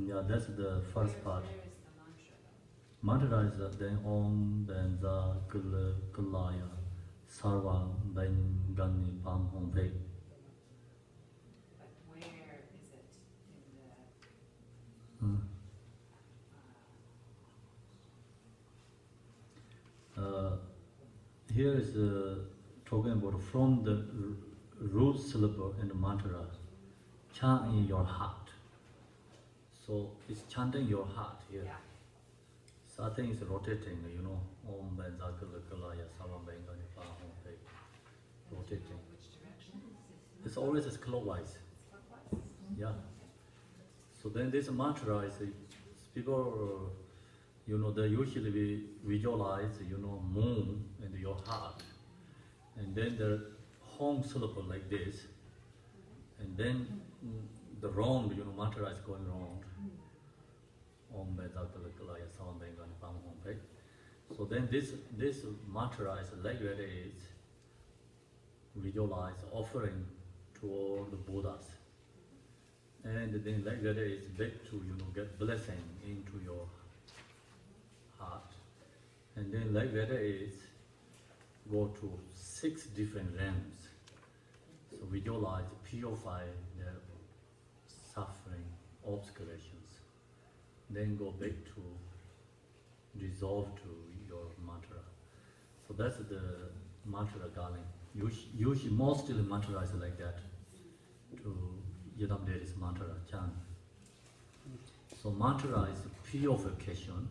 yeah, that's the first part. Where is the mantra, though? Mantra is then Om Vajrakilaya Sarva Vengani Pam Hom Pe. But where is it in the... Here is talking about from the root syllable in the mantra, chant in your heart. So it's chanting your heart here. Yeah. So I think it's rotating, Om Vajrakilaya Sarva Vengani Pam Hom Pe. Rotating. Which direction? It's always clockwise. It's clockwise? Yeah. So then this mantra is people, they usually visualize, moon in your heart, and then the home syllable like this, and then the round, mantra is going round. Om Vajrakilaya Sarva Vengani Pam Hom Pe. So then this mantra is like that is visualize offering to all the Buddhas. And then like that is back to get blessing into your heart. And then like that is go to 6 different realms. So visualize, purify their suffering, obscurations. Then go back to dissolve to your mantra. So that's the mantra garland. Usually mostly mantra is like that. To Yidam Deity's mantra, chant. So mantra is purification.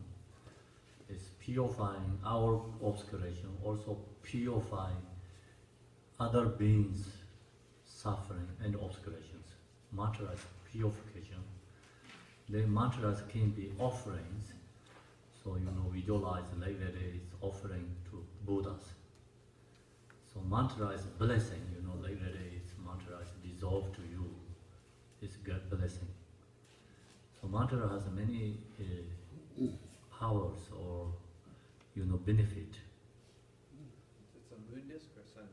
It's purifying our obscuration, also purifying other beings' suffering and obscurations. Mantra is purification. Then mantras can be offerings. So visualize like that is offering to Buddhas. So mantra is blessing, like that is mantra is dissolved to you. It's God blessing. So mantra has many powers or benefit. It's a moon disc or a sun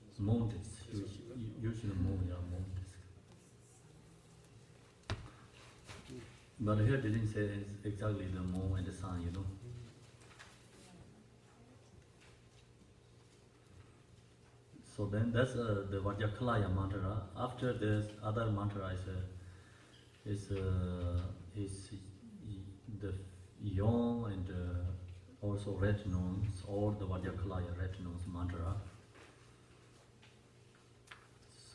disc? Moon disc, usually moon disc. But here didn't say it's exactly the moon and the sun. So then that's the Vajrakilaya mantra. After this, other mantra is the Yom and also red noons, or the Vajrakilaya red noons mantra.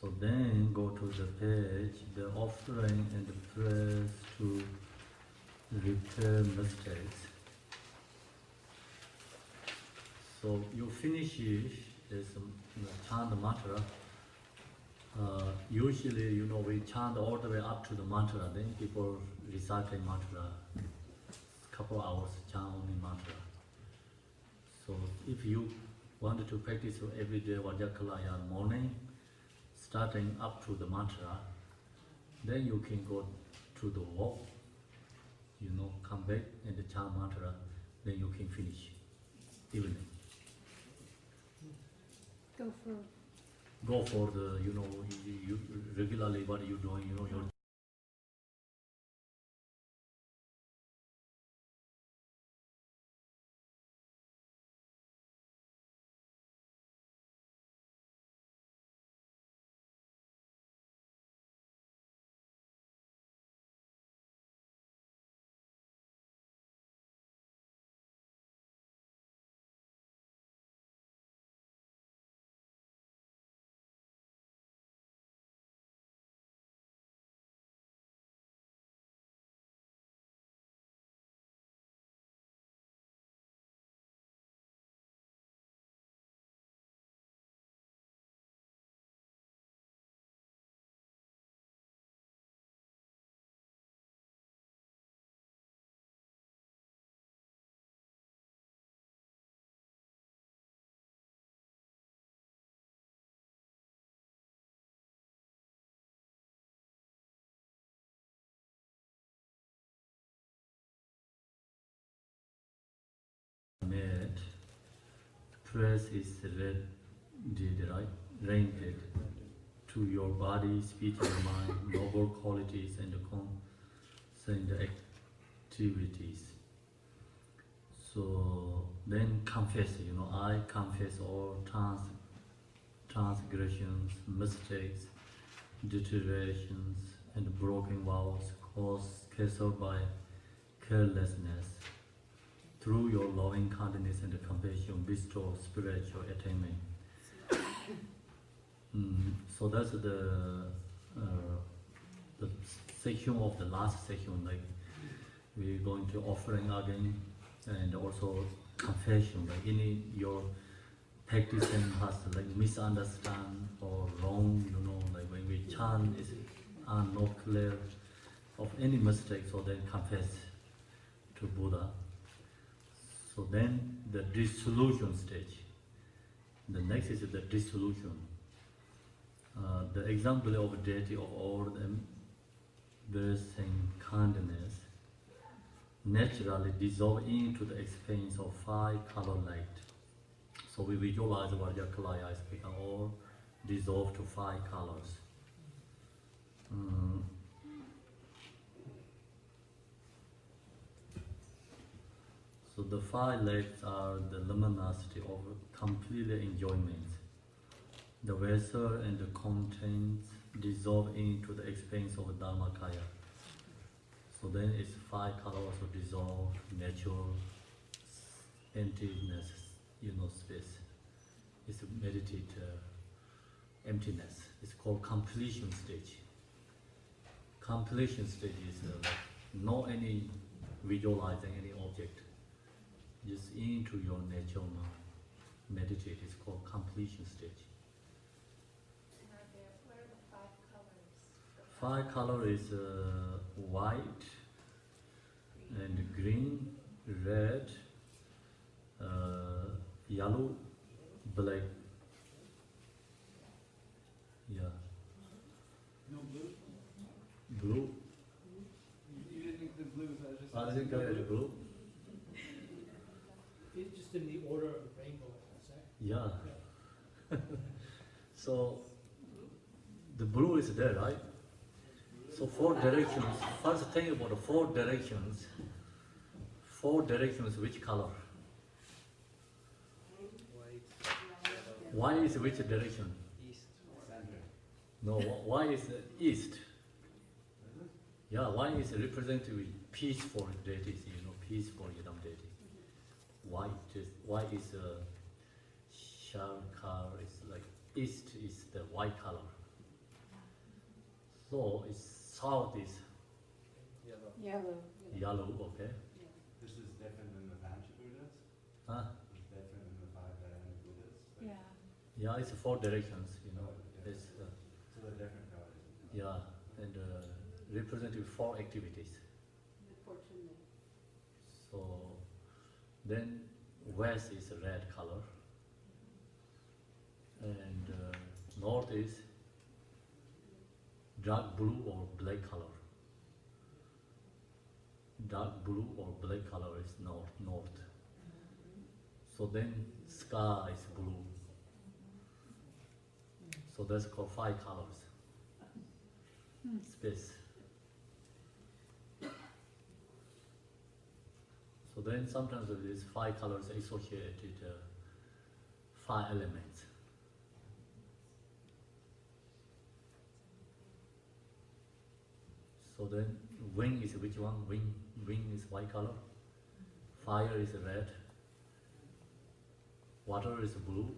So then go to the page, the offering and the prayers to repair mistakes. So you finish this chant mantra. Usually, we chant all the way up to the mantra, then people recite the mantra. Couple hours chant only mantra. So if you wanted to practice every day Vajrakilaya morning, starting up to the mantra, then you can go to the walk, come back and chant mantra, then you can finish evening. Go for the, you regularly what you doing, your made, press is red, right? Rented to your body, speech and mind, noble qualities and concerned activities. So then confess, I confess all transgressions, mistakes, deteriorations, and broken vows caused by carelessness. Through your loving kindness and compassion, bestow spiritual attainment. So that's the section of the last section. Like we're going to offering again, and also confession. Like any your practicing has misunderstand or wrong. Like when we chant, are not clear of any mistake. So then confess to Buddha. So then the dissolution stage. The next is the dissolution. The example of deity of all embracing kindness naturally dissolve into the expanse of 5-color light. So we visualize Vajrakilaya is become all dissolved to 5 colors. So the 5 lights are the luminosity of complete enjoyment. The vessel and the contents dissolve into the expanse of Dharmakaya. So then it's 5 colors of dissolved, natural, emptiness, space. It's a meditate emptiness. It's called completion stage. Completion stage is no any visualizing any object. Just into your natural mind. Meditate is called completion stage. What are the 5 colors? 5 color is white and green, red, yellow, black. Yeah. No blue? Blue. Vajrakilaya is blue. It's just in the order of the rainbow, is that? Yeah. So the blue is there, right? So four directions. First think about the four directions. Four directions, which color? Why is which direction? East. Center. No, why is the east? Yeah, why is represented with peaceful deities, peaceful Yidam deity? Why is Sharkar is like east is the white color. So it's south is Yellow. yellow, okay? This is different than the Pancha Buddhas? Huh? It's different than the 5 Dhyana Buddhas? Like, Yeah, it's four directions, yeah. It's, So they're different colors? yeah, and represented with four activities. So then west is red color, and north is dark blue or black color. Dark blue or black color is north. So then sky is blue. So that's called 5 colors. Space. So then sometimes with these 5 colors associated 5 elements. So then wind is which one? Wind is white color. Fire is red. Water is blue.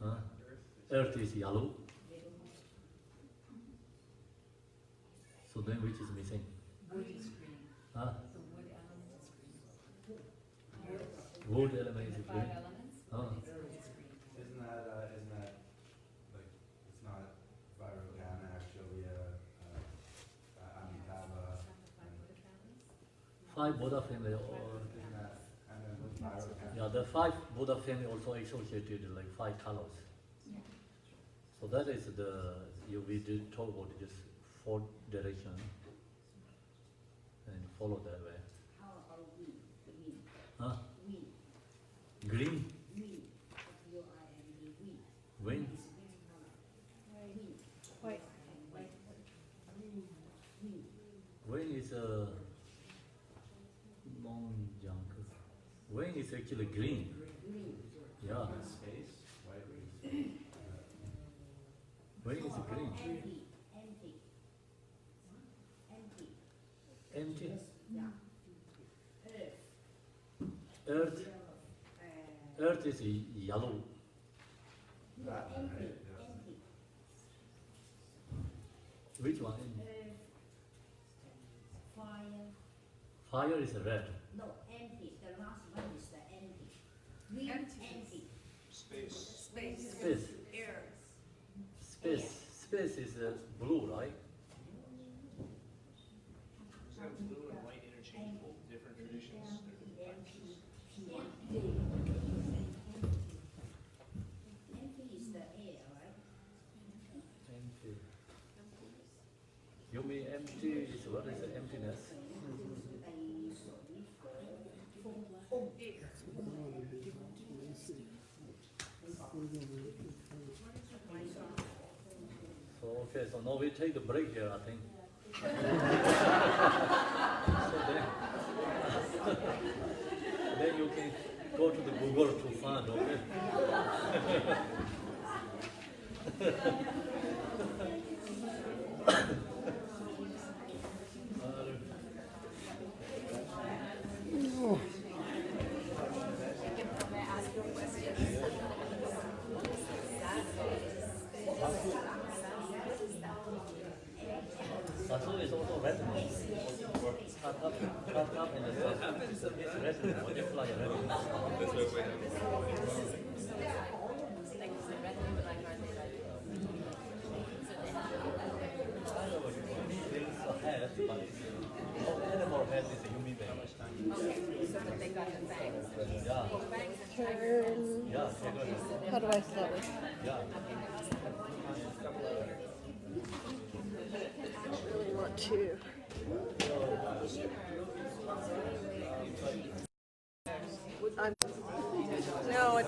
Huh? Earth is yellow. So then which is missing? Wood is green. Huh? The wood element is green. Wood element In is the green. 5 elements, Huh? wood is green. Isn't that, like, it's not Vajrakilaya, actually, Amitabha, It's not the 5 Buddha 5 Buddha families? family, or isn't that, and then with Vajrakilaya? yeah, the 5 Buddha family also associated like 5 colors. So that is we did talk about just 4 direction and follow that way. How about wind? The wind. Huh? Wind. Green, Wind. W-I-N-D. Wind. wind, It's green color. Wind. White. White. Wind. wind is non-junk. Wind is actually green. Green. Yeah, And space, white space. wind is green. Empty. Empty. Empty. Empty. Yeah. Earth. Earth, Uh, earth is yellow. That one, empty. right? Yes. Empty. Which one? Earth. Fire. Fire is red. No, empty. The last one is the empty. Wind. Empty. Space. Space. Air. Space is blue, right? Is that blue and white interchangeable, different traditions? Empty. Empty is the air, right? Empty. You mean empty is what is the emptiness? So okay, so now we take the break here, I think. So then you can go to the Google to find, okay? Sasu is also red. Cut up and the sasu is red. Vajrakilaya red. Head, but animal head is a human being. So that they got the bangs. Yeah. Bangs and tigers. Yeah, tiger head. How do I start with? Yeah. Really want to. No,